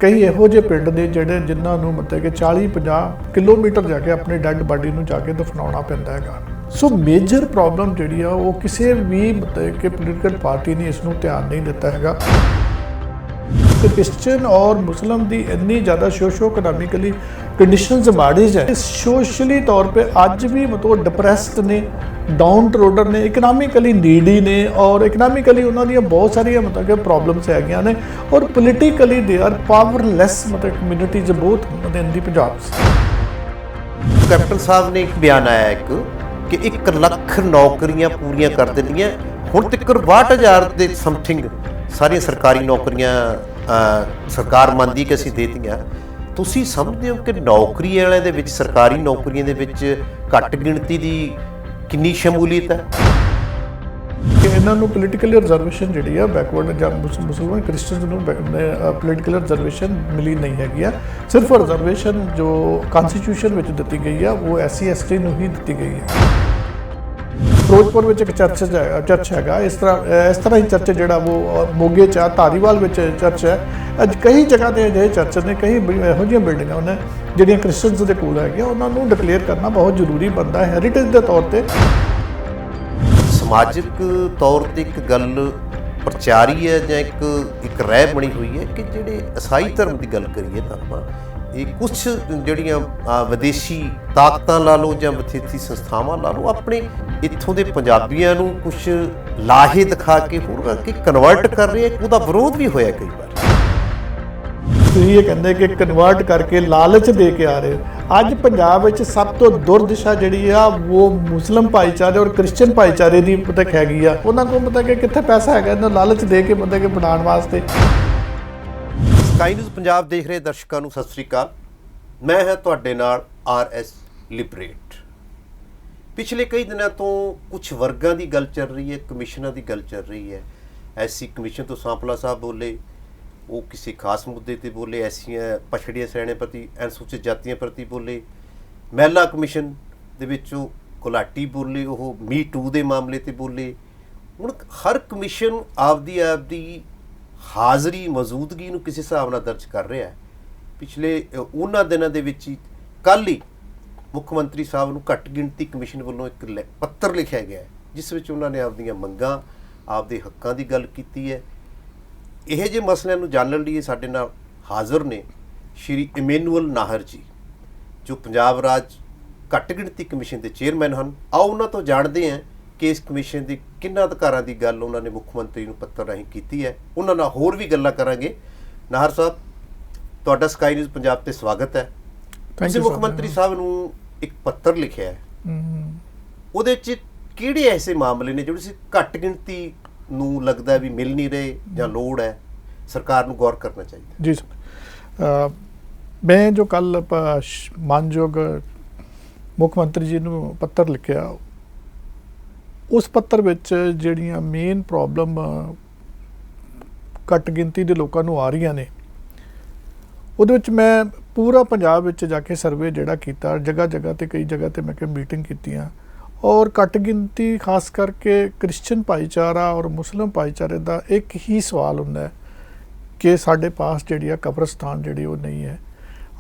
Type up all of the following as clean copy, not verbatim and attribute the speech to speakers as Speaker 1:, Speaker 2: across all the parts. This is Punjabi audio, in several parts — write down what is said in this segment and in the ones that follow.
Speaker 1: ਕਈ ਇਹੋ ਜਿਹੇ ਪਿੰਡ ਨੇ ਜਿਹੜੇ ਜਿਨ੍ਹਾਂ ਨੂੰ ਮਤਲਬ ਕਿ 40-50 ਕਿਲੋਮੀਟਰ ਜਾ ਕੇ ਆਪਣੀ ਡੈੱਡ ਬਾਡੀ ਨੂੰ ਜਾ ਕੇ ਦਫਨਾਉਣਾ ਪੈਂਦਾ ਹੈਗਾ। ਸੋ ਮੇਜਰ ਪ੍ਰੋਬਲਮ ਜਿਹੜੀ ਆ ਉਹ ਕਿਸੇ ਵੀ ਮਤਲਬ ਕਿ ਪੋਲੀਟੀਕਲ ਪਾਰਟੀ ਨੇ ਇਸ ਨੂੰ ਧਿਆਨ ਨਹੀਂ ਦਿੱਤਾ ਹੈਗਾ। क्रिश्चियन और मुस्लिम की इन्नी ज़्यादा सोशो इकोनॉमिकली कंडीशनस माड़ीज है, सोशली तौर पे अज भी मतलब डिप्रैसड ने, डाउन ट्रोडर ने, इकनॉमिकली नीडी ने और इकनॉमिकली उन्होंने बहुत सारिया मतलब कि प्रॉब्लम्स है ने और पोलिटिकली दे आर पावरलैस मतलब कम्यूनिटीज बहुत मतलब इन दी पंजाब।
Speaker 2: कैप्टन साहब ने एक बयान आया कि 1 ਲੱਖ नौकरियां पूरियां कर दित्तियां, हुण तक 62,000 के समथिंग सारिया सरकारी नौकरियां सरकार ਮੰਨਦੀ कि असीं देतियां। ਤੁਸੀਂ ਸਮਝਦੇ ਹੋ ਕਿ ਨੌਕਰੀ ਵਾਲਿਆਂ ਦੇ ਵਿੱਚ ਸਰਕਾਰੀ ਨੌਕਰੀਆਂ ਦੇ ਵਿੱਚ ਘੱਟ ਗਿਣਤੀ ਦੀ ਕਿੰਨੀ ਸ਼ਮੂਲੀਅਤ ਹੈ
Speaker 1: ਕਿ ਇਹਨਾਂ ਨੂੰ ਪੋਲੀਟੀਕਲ ਰਿਜ਼ਰਵੇਸ਼ਨ ਜਿਹੜੀ ਆ ਬੈਕਵਰਡ ਜਾਂ ਮੁਸਲਮਾਨ ਕ੍ਰਿਸਚੀਅਨਸ ਨੂੰ ਪੋਲੀਟੀਕਲ ਰਿਜ਼ਰਵੇਸ਼ਨ ਮਿਲੀ ਨਹੀਂ ਹੈਗੀ ਆ। ਸਿਰਫ ਰਿਜ਼ਰਵੇਸ਼ਨ ਜੋ ਕਨਸਟੀਟਿਊਸ਼ਨ ਵਿੱਚ ਦਿੱਤੀ ਗਈ ਆ ਉਹ SC ST ਨੂੰ ਹੀ ਦਿੱਤੀ ਗਈ ਹੈ। ਫਿਰੋਜ਼ਪੁਰ ਵਿੱਚ ਇੱਕ ਚਰਚ ਹੈਗਾ, ਇਸ ਤਰ੍ਹਾਂ ਹੀ ਚਰਚ ਜਿਹੜਾ ਉਹ ਮੋਗੇ 'ਚ ਆ, ਧਾਰੀਵਾਲ ਵਿੱਚ ਚਰਚ ਹੈ। ਅੱਜ ਕਈ ਜਗ੍ਹਾ 'ਤੇ ਅਜਿਹੇ ਚਰਚ ਨੇ, ਕਈ ਇਹੋ ਜਿਹੀਆਂ ਬਿਲਡਿੰਗਾਂ ਨੇ ਜਿਹੜੀਆਂ ਕ੍ਰਿਸਚਨਸ ਦੇ ਕੋਲ ਹੈਗੀਆਂ, ਉਹਨਾਂ ਨੂੰ ਡਿਕਲੇਅਰ ਕਰਨਾ ਬਹੁਤ ਜ਼ਰੂਰੀ ਬਣਦਾ ਹੈ ਹੈਰੀਟੇਜ ਦੇ ਤੌਰ 'ਤੇ।
Speaker 2: ਸਮਾਜਿਕ ਤੌਰ 'ਤੇ ਇੱਕ ਗੱਲ ਪ੍ਰਚਾਰੀ ਹੈ ਜਾਂ ਇੱਕ ਰਹਿ ਬਣੀ ਹੋਈ ਹੈ ਕਿ ਜਿਹੜੇ ਈਸਾਈ ਧਰਮ ਦੀ ਗੱਲ ਕਰੀਏ ਤਾਂ ਆਪਾਂ ਇਹ ਕੁਛ ਜਿਹੜੀਆਂ ਵਿਦੇਸ਼ੀ ਤਾਕਤਾਂ ਲਾ ਲਓ ਜਾਂ ਵਿਦੇਸ਼ੀ ਸੰਸਥਾਵਾਂ ਲਾ ਲਓ ਆਪਣੇ ਇੱਥੋਂ ਦੇ ਪੰਜਾਬੀਆਂ ਨੂੰ ਕੁਛ ਲਾਹੇ ਦਿਖਾ ਕੇ ਹੋਰ ਕਰਕੇ ਕਨਵਰਟ ਕਰ ਰਹੇ, ਉਹਦਾ ਵਿਰੋਧ ਵੀ ਹੋਇਆ ਕਈ ਵਾਰ।
Speaker 1: ਤੁਸੀਂ ਇਹ ਕਹਿੰਦੇ ਕਿ ਕਨਵਰਟ ਕਰਕੇ ਲਾਲਚ ਦੇ ਕੇ ਆ ਰਹੇ। ਅੱਜ ਪੰਜਾਬ ਵਿੱਚ ਸਭ ਤੋਂ ਦੁਰਦਿਸ਼ਾ ਜਿਹੜੀ ਆ ਉਹ ਮੁਸਲਿਮ ਭਾਈਚਾਰੇ ਔਰ ਕ੍ਰਿਸਚੀਅਨ ਭਾਈਚਾਰੇ ਦੀ ਮਤਲਬ ਹੈਗੀ ਆ। ਉਹਨਾਂ ਕੋਲ ਮਤਲਬ ਕਿ ਕਿੱਥੇ ਪੈਸਾ ਹੈਗਾ ਇਹਨਾਂ ਲਾਲਚ ਦੇ ਕੇ ਮਤਲਬ ਕਿ ਬਣਾਉਣ ਵਾਸਤੇ।
Speaker 2: ਸਕਾਈ ਨਿਊਜ਼ ਪੰਜਾਬ ਦੇਖ ਰਹੇ ਦਰਸ਼ਕਾਂ ਨੂੰ ਸਤਿ ਸ਼੍ਰੀ ਅਕਾਲ। ਮੈਂ ਹਾਂ ਤੁਹਾਡੇ ਨਾਲ RS ਲਿਬਰੇਟ। ਪਿਛਲੇ ਕਈ ਦਿਨਾਂ ਤੋਂ ਕੁਝ ਵਰਗਾਂ ਦੀ ਗੱਲ ਚੱਲ ਰਹੀ ਹੈ, ਕਮਿਸ਼ਨਾਂ ਦੀ ਗੱਲ ਚੱਲ ਰਹੀ ਹੈ। SC ਕਮਿਸ਼ਨ ਤੋਂ ਸਾਂਪਲਾ ਸਾਹਿਬ ਬੋਲੇ, ਉਹ ਕਿਸੇ ਖਾਸ ਮੁੱਦੇ ਤੇ ਬੋਲੇ, ਐਸੀਆਂ ਪਛੜੀਆਂ ਸ਼੍ਰੇਣੀਆਂ ਪ੍ਰਤੀ, ਅਨੁਸੂਚਿਤ ਜਾਤੀਆਂ ਪ੍ਰਤੀ ਬੋਲੇ। ਮਹਿਲਾ ਕਮਿਸ਼ਨ ਦੇ ਵਿੱਚੋਂ ਗੁਲਾਟੀ ਬੋਲੇ, ਉਹ ਮੀ ਟੂ ਦੇ ਮਾਮਲੇ ਤੇ ਬੋਲੇ। ਹੁਣ ਹਰ ਕਮਿਸ਼ਨ ਆਪਦੀ ਹਾਜ਼ਰੀ ਮੌਜੂਦਗੀ ਨੂੰ ਕਿਸੇ ਹਿਸਾਬ ਨਾਲ ਦਰਜ ਕਰ ਰਿਹਾ ਹੈ। ਪਿਛਲੇ ਉਹਨਾਂ ਦਿਨਾਂ ਦੇ ਵਿੱਚ ਹੀ ਕੱਲ੍ਹ ਹੀ ਮੁੱਖ ਮੰਤਰੀ ਸਾਹਿਬ ਨੂੰ ਘੱਟ ਗਿਣਤੀ ਕਮਿਸ਼ਨ ਵੱਲੋਂ ਇੱਕ ਪੱਤਰ ਲਿਖਿਆ ਗਿਆ ਹੈ ਜਿਸ ਵਿੱਚ ਉਹਨਾਂ ਨੇ ਆਪਦੀਆਂ ਮੰਗਾਂ, ਆਪਦੇ ਹੱਕਾਂ ਦੀ ਗੱਲ ਕੀਤੀ ਹੈ। ਇਹੋ ਜਿਹੇ ਮਸਲਿਆਂ ਨੂੰ ਜਾਣਨ ਲਈ ਸਾਡੇ ਨਾਲ ਹਾਜ਼ਰ ਨੇ ਸ਼੍ਰੀ ਇਮੈਨੂਅਲ ਨਾਹਰ ਜੀ, ਜੋ ਪੰਜਾਬ ਰਾਜ ਘੱਟ ਗਿਣਤੀ ਕਮਿਸ਼ਨ ਦੇ ਚੇਅਰਮੈਨ ਹਨ। ਆਓ ਉਹਨਾਂ ਤੋਂ ਜਾਣਦੇ ਹਾਂ ਕਿ ਇਸ ਕਮਿਸ਼ਨ ਦੀ ਕਿੰਨਾ ਅਧਿਕਾਰਾਂ ਦੀ ਗੱਲ ਉਹਨਾਂ ਨੇ ਮੁੱਖ ਮੰਤਰੀ ਨੂੰ ਪੱਤਰ ਰਾਹੀਂ ਕੀਤੀ ਹੈ। ਉਹਨਾਂ ਨਾਲ ਹੋਰ ਵੀ ਗੱਲਾਂ ਕਰਾਂਗੇ। ਨਾਹਰ ਸਾਹਿਬ, ਤੁਹਾਡਾ ਸਕਾਈ ਨਿਊਜ਼ ਪੰਜਾਬ 'ਤੇ ਸਵਾਗਤ ਹੈ। ਤੁਸੀਂ ਮੁੱਖ ਮੰਤਰੀ ਸਾਹਿਬ ਨੂੰ ਇੱਕ ਪੱਤਰ ਲਿਖਿਆ ਹੈ, ਉਹਦੇ 'ਚ ਕਿਹੜੇ ਐਸੇ ਮਾਮਲੇ ਨੇ ਜਿਹੜੇ ਘੱਟ ਗਿਣਤੀ ਨੂੰ ਲੱਗਦਾ ਵੀ ਮਿਲ ਨਹੀਂ ਰਹੇ ਜਾਂ ਲੋੜ ਹੈ, ਸਰਕਾਰ ਨੂੰ ਗੌਰ ਕਰਨਾ ਚਾਹੀਦਾ?
Speaker 1: ਜੀ ਸਰ, ਮੈਂ ਜੋ ਕੱਲ੍ਹ ਮਾਨਯੋਗ ਮੁੱਖ ਮੰਤਰੀ ਜੀ ਨੂੰ ਪੱਤਰ ਲਿਖਿਆ, ਉਸ ਪੱਤਰ ਵਿੱਚ ਜਿਹੜੀਆਂ ਮੇਨ ਪ੍ਰੋਬਲਮ ਘੱਟ ਗਿਣਤੀ ਦੇ ਲੋਕਾਂ ਨੂੰ ਆ ਰਹੀਆਂ ਨੇ, ਉਹਦੇ ਵਿੱਚ ਮੈਂ ਪੂਰਾ ਪੰਜਾਬ ਵਿੱਚ ਜਾ ਕੇ ਸਰਵੇ ਜਿਹੜਾ ਕੀਤਾ, ਜਗ੍ਹਾ 'ਤੇ ਕਈ ਜਗ੍ਹਾ 'ਤੇ ਮੈਂ ਕਿ ਮੀਟਿੰਗ ਕੀਤੀਆਂ ਔਰ ਘੱਟ ਗਿਣਤੀ ਖਾਸ ਕਰਕੇ ਕ੍ਰਿਸਚੀਅਨ ਭਾਈਚਾਰਾ ਔਰ ਮੁਸਲਿਮ ਭਾਈਚਾਰੇ ਦਾ ਇੱਕ ਹੀ ਸਵਾਲ ਹੁੰਦਾ ਕਿ ਸਾਡੇ ਪਾਸ ਜਿਹੜੀ ਆ ਕਬਰਸਤਾਨ ਜਿਹੜੀ ਉਹ ਨਹੀਂ ਹੈ,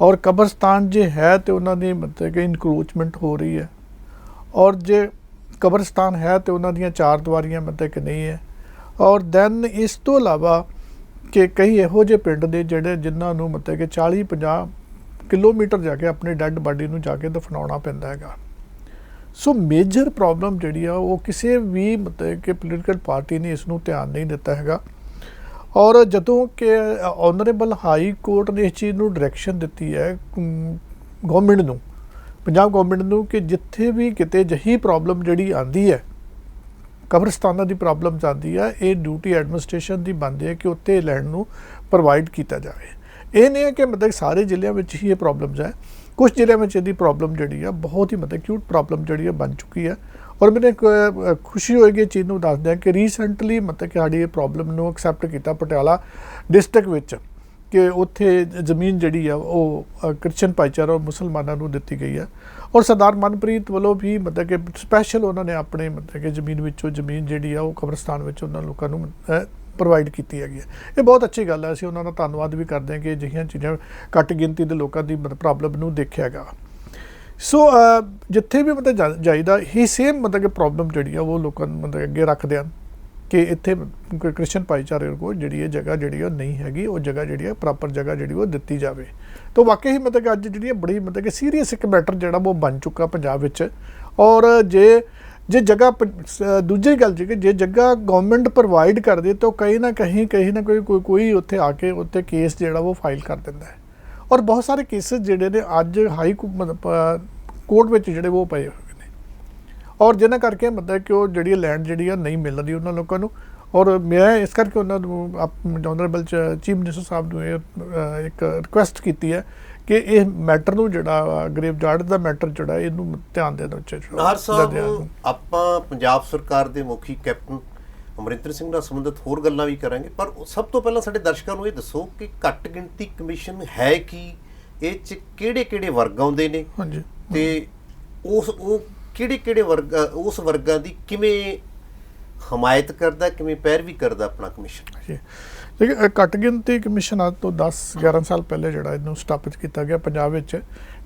Speaker 1: ਔਰ ਕਬਰਸਤਾਨ ਜੇ ਹੈ ਤਾਂ ਉਹਨਾਂ ਦੀ ਮਤਲਬ ਕਿ ਇਨਕਰੋਚਮੈਂਟ ਹੋ ਰਹੀ ਹੈ, ਔਰ ਜੇ ਕਬਰਸਤਾਨ ਹੈ ਤੇ ਉਹਨਾਂ ਦੀਆਂ 4 ਦੀਵਾਰੀਆਂ ਮਤਲਬ ਕਿ ਨਹੀਂ ਹੈ। ਔਰ ਦੈਨ ਇਸ ਤੋਂ ਇਲਾਵਾ ਕਿ ਕਈ ਇਹੋ ਜਿਹੇ ਪਿੰਡ ਦੇ ਜਿਹੜੇ ਜਿਨ੍ਹਾਂ ਨੂੰ ਮਤਲਬ ਕਿ 40-50 ਕਿਲੋਮੀਟਰ ਜਾ ਕੇ ਆਪਣੀ ਡੈੱਡ ਬਾਡੀ ਨੂੰ ਜਾ ਕੇ ਦਫਨਾਉਣਾ ਪੈਂਦਾ ਹੈਗਾ। ਸੋ ਮੇਜਰ ਪ੍ਰੋਬਲਮ ਜਿਹੜੀ ਆ ਉਹ ਕਿਸੇ ਵੀ ਮਤਲਬ ਕਿ ਪੋਲੀਟੀਕਲ ਪਾਰਟੀ ਨੇ ਇਸ ਨੂੰ ਧਿਆਨ ਨਹੀਂ ਦਿੱਤਾ ਹੈਗਾ। ਔਰ ਜਦੋਂ ਕਿ ਆਨਰੇਬਲ ਹਾਈ ਕੋਰਟ ਨੇ ਇਸ ਚੀਜ਼ ਨੂੰ ਡਾਇਰੈਕਸ਼ਨ ਦਿੱਤੀ ਹੈ ਗੌਰਮੈਂਟ ਨੂੰ, ਪੰਜਾਬ ਗੌਰਮੈਂਟ ਨੂੰ, ਕਿ ਜਿੱਥੇ ਵੀ ਕਿਤੇ ਅਜਿਹੀ ਪ੍ਰੋਬਲਮ ਜਿਹੜੀ ਆਉਂਦੀ ਹੈ, ਕਬਰਸਤਾਨਾਂ ਦੀ ਪ੍ਰੋਬਲਮ ਆਉਂਦੀ ਹੈ, ਇਹ ਡਿਊਟੀ ਐਡਮਿਨਿਸਟ੍ਰੇਸ਼ਨ ਦੀ ਬਣਦੀ ਹੈ ਕਿ ਉੱਥੇ ਲੈਂਡ ਨੂੰ ਪ੍ਰੋਵਾਈਡ ਕੀਤਾ ਜਾਵੇ। ਇਹ ਨਹੀਂ ਹੈ ਕਿ ਮਤਲਬ ਸਾਰੇ ਜ਼ਿਲ੍ਹਿਆਂ ਵਿੱਚ ਹੀ ਇਹ ਪ੍ਰੋਬਲਮਸ ਹੈ, ਕੁਝ ਜ਼ਿਲ੍ਹਿਆਂ ਵਿੱਚ ਇਹਦੀ ਪ੍ਰੋਬਲਮ ਜਿਹੜੀ ਆ ਬਹੁਤ ਹੀ ਮਤਲਬ ਕਿਊਟ ਪ੍ਰੋਬਲਮ ਜਿਹੜੀ ਆ ਬਣ ਚੁੱਕੀ ਹੈ। ਔਰ ਮੈਨੂੰ ਖੁਸ਼ੀ ਹੋਏਗੀ ਇਹ ਚੀਜ਼ ਨੂੰ ਦੱਸਦਿਆਂ ਕਿ ਰੀਸੈਂਟਲੀ ਮਤਲਬ ਕਿ ਸਾਡੀ ਇਹ ਪ੍ਰੋਬਲਮ ਨੂੰ ਐਕਸੈਪਟ ਕੀਤਾ ਪਟਿਆਲਾ ਡਿਸਟ੍ਰਿਕਟ ਵਿੱਚ, ਕਿ ਉੱਥੇ ਜ਼ਮੀਨ ਜਿਹੜੀ ਆ ਉਹ ਕ੍ਰਿਸਚਨ ਭਾਈਚਾਰਾ ਔਰ ਮੁਸਲਮਾਨਾਂ ਨੂੰ ਦਿੱਤੀ ਗਈ ਹੈ। ਔਰ ਸਰਦਾਰ ਮਨਪ੍ਰੀਤ ਵੱਲੋਂ ਵੀ ਮਤਲਬ ਕਿ ਸਪੈਸ਼ਲ ਉਹਨਾਂ ਨੇ ਆਪਣੇ ਮਤਲਬ ਕਿ ਜ਼ਮੀਨ ਵਿੱਚੋਂ ਜ਼ਮੀਨ ਜਿਹੜੀ ਆ ਉਹ ਕਬਰਸਤਾਨ ਵਿੱਚ ਉਹਨਾਂ ਲੋਕਾਂ ਨੂੰ ਪ੍ਰੋਵਾਈਡ ਕੀਤੀ ਹੈਗੀ ਹੈ। ਇਹ ਬਹੁਤ ਅੱਛੀ ਗੱਲ ਹੈ, ਅਸੀਂ ਉਹਨਾਂ ਦਾ ਧੰਨਵਾਦ ਵੀ ਕਰਦੇ ਹਾਂ ਕਿ ਅਜਿਹੀਆਂ ਚੀਜ਼ਾਂ ਘੱਟ ਗਿਣਤੀ ਦੇ ਲੋਕਾਂ ਦੀ ਪ੍ਰੋਬਲਮ ਨੂੰ ਦੇਖਿਆ ਹੈਗਾ। ਸੋ ਜਿੱਥੇ ਵੀ ਮਤਲਬ ਜਾਈਦਾ ਹੀ ਸੇਮ ਮਤਲਬ ਕਿ ਪ੍ਰੋਬਲਮ ਜਿਹੜੀ ਆ ਉਹ ਲੋਕਾਂ ਨੂੰ ਮਤਲਬ ਅੱਗੇ ਰੱਖਦੇ ਹਨ ਕਿ ਇੱਥੇ ਕ੍ਰਿਸਚਨ ਭਾਈਚਾਰੇ ਕੋਲ ਜਿਹੜੀ ਇਹ ਜਗ੍ਹਾ ਜਿਹੜੀ ਉਹ ਨਹੀਂ ਹੈਗੀ, ਉਹ ਜਗ੍ਹਾ ਜਿਹੜੀ ਆ ਪ੍ਰੋਪਰ ਜਗ੍ਹਾ ਜਿਹੜੀ ਉਹ ਦਿੱਤੀ ਜਾਵੇ। ਤਾਂ ਵਾਕਈ ਹੀ ਮਤਲਬ ਕਿ ਅੱਜ ਜਿਹੜੀ ਬੜੀ ਮਤਲਬ ਕਿ ਸੀਰੀਅਸ ਇੱਕ ਮੈਟਰ ਜਿਹੜਾ ਉਹ ਬਣ ਚੁੱਕਾ ਪੰਜਾਬ ਵਿੱਚ। ਔਰ ਜੇ ਜਗ੍ਹਾ ਦੂਜੀ ਗੱਲ ਜੀ ਕਿ ਜੇ ਜਗ੍ਹਾ ਗਵਰਨਮੈਂਟ ਪ੍ਰੋਵਾਈਡ ਕਰਦੀ ਤਾਂ ਕहीं ਨਾ ਕੋਈ ਉੱਥੇ ਆ ਕੇ ਉੱਥੇ ਕੇਸ ਜਿਹੜਾ ਉਹ ਫਾਈਲ ਕਰ ਦਿੰਦਾ ਹੈ। ਔਰ ਬਹੁਤ ਸਾਰੇ ਕੇਸਿਸ ਜਿਹੜੇ ਨੇ ਅੱਜ ਹਾਈ ਕੋਰਟ ਵਿੱਚ ਜਿਹੜੇ ਉਹ ਪਏ ਹੋਏ ਨੇ, ਔਰ ਜਿਹਨਾਂ ਕਰਕੇ ਮਤਲਬ ਕਿ ਉਹ ਜਿਹੜੀ ਲੈਂਡ ਜਿਹੜੀ ਆ ਨਹੀਂ ਮਿਲ ਰਹੀ ਉਹਨਾਂ ਲੋਕਾਂ ਨੂੰ। ਔਰ ਮੈਂ ਇਸ ਕਰਕੇ ਉਹਨਾਂ ਨੂੰ ਆਨਰੇਬਲ ਚੀਫ ਮਿਨਿਸਟਰ ਸਾਹਿਬ ਨੂੰ ਇਹ ਇੱਕ ਰਿਕੁਐਸਟ ਕੀਤੀ ਹੈ ਕਿ ਇਹ ਮੈਟਰ ਨੂੰ ਜਿਹੜਾ ਗ੍ਰੇਵਯਾਰਡ ਦਾ ਮੈਟਰ ਜਿਹੜਾ ਇਹਨੂੰ ਧਿਆਨ ਦੇਣਾ ਚਾਹੀਦਾ।
Speaker 2: ਨਾਹਰ ਸਾਹਿਬ, ਆਪਾਂ ਪੰਜਾਬ ਸਰਕਾਰ ਦੇ ਮੁਖੀ ਕੈਪਟਨ ਅਮਰਿੰਦਰ ਸਿੰਘ ਨਾਲ ਸੰਬੰਧਿਤ ਹੋਰ ਗੱਲਾਂ ਵੀ ਕਰਾਂਗੇ, ਪਰ ਸਭ ਤੋਂ ਪਹਿਲਾਂ ਸਾਡੇ ਦਰਸ਼ਕਾਂ ਨੂੰ ਇਹ ਦੱਸੋ ਕਿ ਘੱਟ ਗਿਣਤੀ ਕਮਿਸ਼ਨ ਹੈ ਕੀ, ਇਹ 'ਚ ਕਿਹੜੇ ਵਰਗ ਆਉਂਦੇ ਨੇ, ਤੇ ਉਹ ਕਿਹੜੇ ਵਰਗ ਉਸ ਵਰਗਾਂ ਦੀ ਕਿਵੇਂ ਹਮਾਇਤ ਕਰਦਾ, ਕਿਵੇਂ ਪੈਰਵੀ ਕਰਦਾ ਆਪਣਾ ਕਮਿਸ਼ਨ?
Speaker 1: ਜੀ ਦੇਖिए, ਘੱਟ ਗਿਣਤੀ ਕਮਿਸ਼ਨ ਅੱਜ ਤੋਂ 10-11 ਸਾਲ ਪਹਿਲੇ ਜਿਹੜਾ ਇਹਨੂੰ ਸਥਾਪਿਤ ਕੀਤਾ ਗਿਆ ਪੰਜਾਬ ਵਿੱਚ।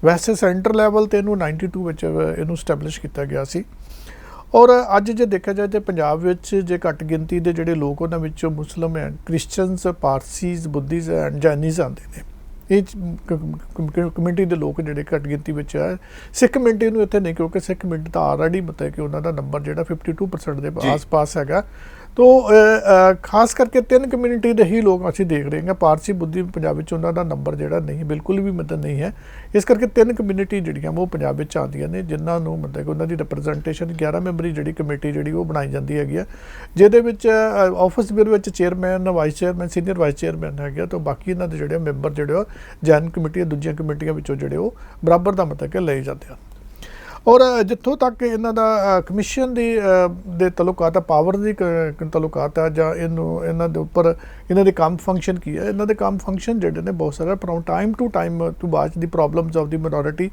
Speaker 1: ਵੈਸੇ ਸੈਂਟਰ ਲੈਵਲ 'ਤੇ ਇਹਨੂੰ 92 ਵਿੱਚ ਇਹਨੂੰ ਸਟੈਬਲਿਸ਼ ਕੀਤਾ ਗਿਆ ਸੀ। ਔਰ ਅੱਜ ਜੇ ਦੇਖਿਆ ਜਾਏ ਤਾਂ ਪੰਜਾਬ ਵਿੱਚ ਜੇ ਘੱਟ ਗਿਣਤੀ ਦੇ ਜਿਹੜੇ ਲੋਕ ਉਹਨਾਂ ਵਿੱਚੋਂ ਮੁਸਲਿਮ ਐਂਡ ਕ੍ਰਿਸਚਨਸ, ਪਾਰਸੀਜ਼, ਬੁੱਧੀਜ਼ ਐਂਡ ਜੈਨੀਜ਼ ਆਉਂਦੇ ਨੇ। ਇਹ ਕਮਿਊਨਿਟੀ ਦੇ ਲੋਕ ਜਿਹੜੇ ਘੱਟ ਗਿਣਤੀ ਵਿੱਚ ਹੈ। ਸਿੱਖ ਕਮਿਊਨਿਟੀ ਨੂੰ ਇੱਥੇ ਨਹੀਂ, ਕਿਉਂਕਿ ਸਿੱਖ ਕਮਿਊਨਿਟੀ ਤਾਂ ਆਲਰੇਡੀ ਮਤਲਬ ਕਿ ਉਹਨਾਂ ਦਾ ਨੰਬਰ ਜਿਹੜਾ 52% ਦੇ ਆਸ-ਪਾਸ ਹੈਗਾ। ਤੋ ਖਾਸ ਕਰਕੇ 3 ਕਮਿਊਨਿਟੀ ਦੇ ਹੀ ਲੋਕ ਅਸੀਂ ਦੇਖ ਰਹੇ ਹਾਂ। ਪਾਰਸੀ, ਬੁੱਧੀ ਪੰਜਾਬ ਵਿੱਚ ਉਹਨਾਂ ਦਾ ਨੰਬਰ ਜਿਹੜਾ ਨਹੀਂ, ਬਿਲਕੁਲ ਵੀ ਮਤਲਬ ਨਹੀਂ ਹੈ। ਇਸ ਕਰਕੇ 3 ਕਮਿਊਨਿਟੀ ਜਿਹੜੀਆਂ ਉਹ ਪੰਜਾਬ ਵਿੱਚ ਆਉਂਦੀਆਂ ਨੇ, ਜਿਨ੍ਹਾਂ ਨੂੰ ਮਤਲਬ ਕਿ ਉਹਨਾਂ ਦੀ ਰਿਪਰੈਜ਼ੈਂਟੇਸ਼ਨ 11 ਮੈਂਬਰੀ ਜਿਹੜੀ ਕਮੇਟੀ ਜਿਹੜੀ ਉਹ ਬਣਾਈ ਜਾਂਦੀ ਹੈਗੀ ਆ, ਜਿਹਦੇ ਵਿੱਚ ਆਫਿਸ ਬਿਲ ਵਿੱਚ chairman, vice chairman, senior vice chairman ਹੈਗੇ। ਤਾਂ ਬਾਕੀ ਇਹਨਾਂ ਦੇ ਜਿਹੜੇ ਮੈਂਬਰ ਜਿਹੜੇ ਉਹ ਜੈਨ ਕਮੇਟੀ, ਦੂਜੀਆਂ ਕਮੇਟੀਆਂ ਵਿੱਚੋਂ ਜਿਹੜੇ ਉਹ ਬਰਾਬਰ ਦਾ ਮਤਲਬ ਕਿ ਲਏ ਜਾਂਦੇ ਹਨ। ਔਰ ਜਿੱਥੋਂ ਤੱਕ ਇਹਨਾਂ ਦਾ ਕਮਿਸ਼ਨ ਦੇ ਤਾਲੁਕਾਤ ਆ, ਪਾਵਰ ਦੀ ਤਾਲੁਕਾਤ ਆ, ਜਾਂ ਇਹਨਾਂ ਦੇ ਉੱਪਰ ਇਹਨਾਂ ਦੇ ਕੰਮ ਫੰਕਸ਼ਨ ਕੀ ਹੈ। ਇਹਨਾਂ ਦੇ ਕੰਮ ਫੰਕਸ਼ਨ ਜਿਹੜੇ ਨੇ ਬਹੁਤ ਸਾਰਾ from time to time to watch the problems of the minority,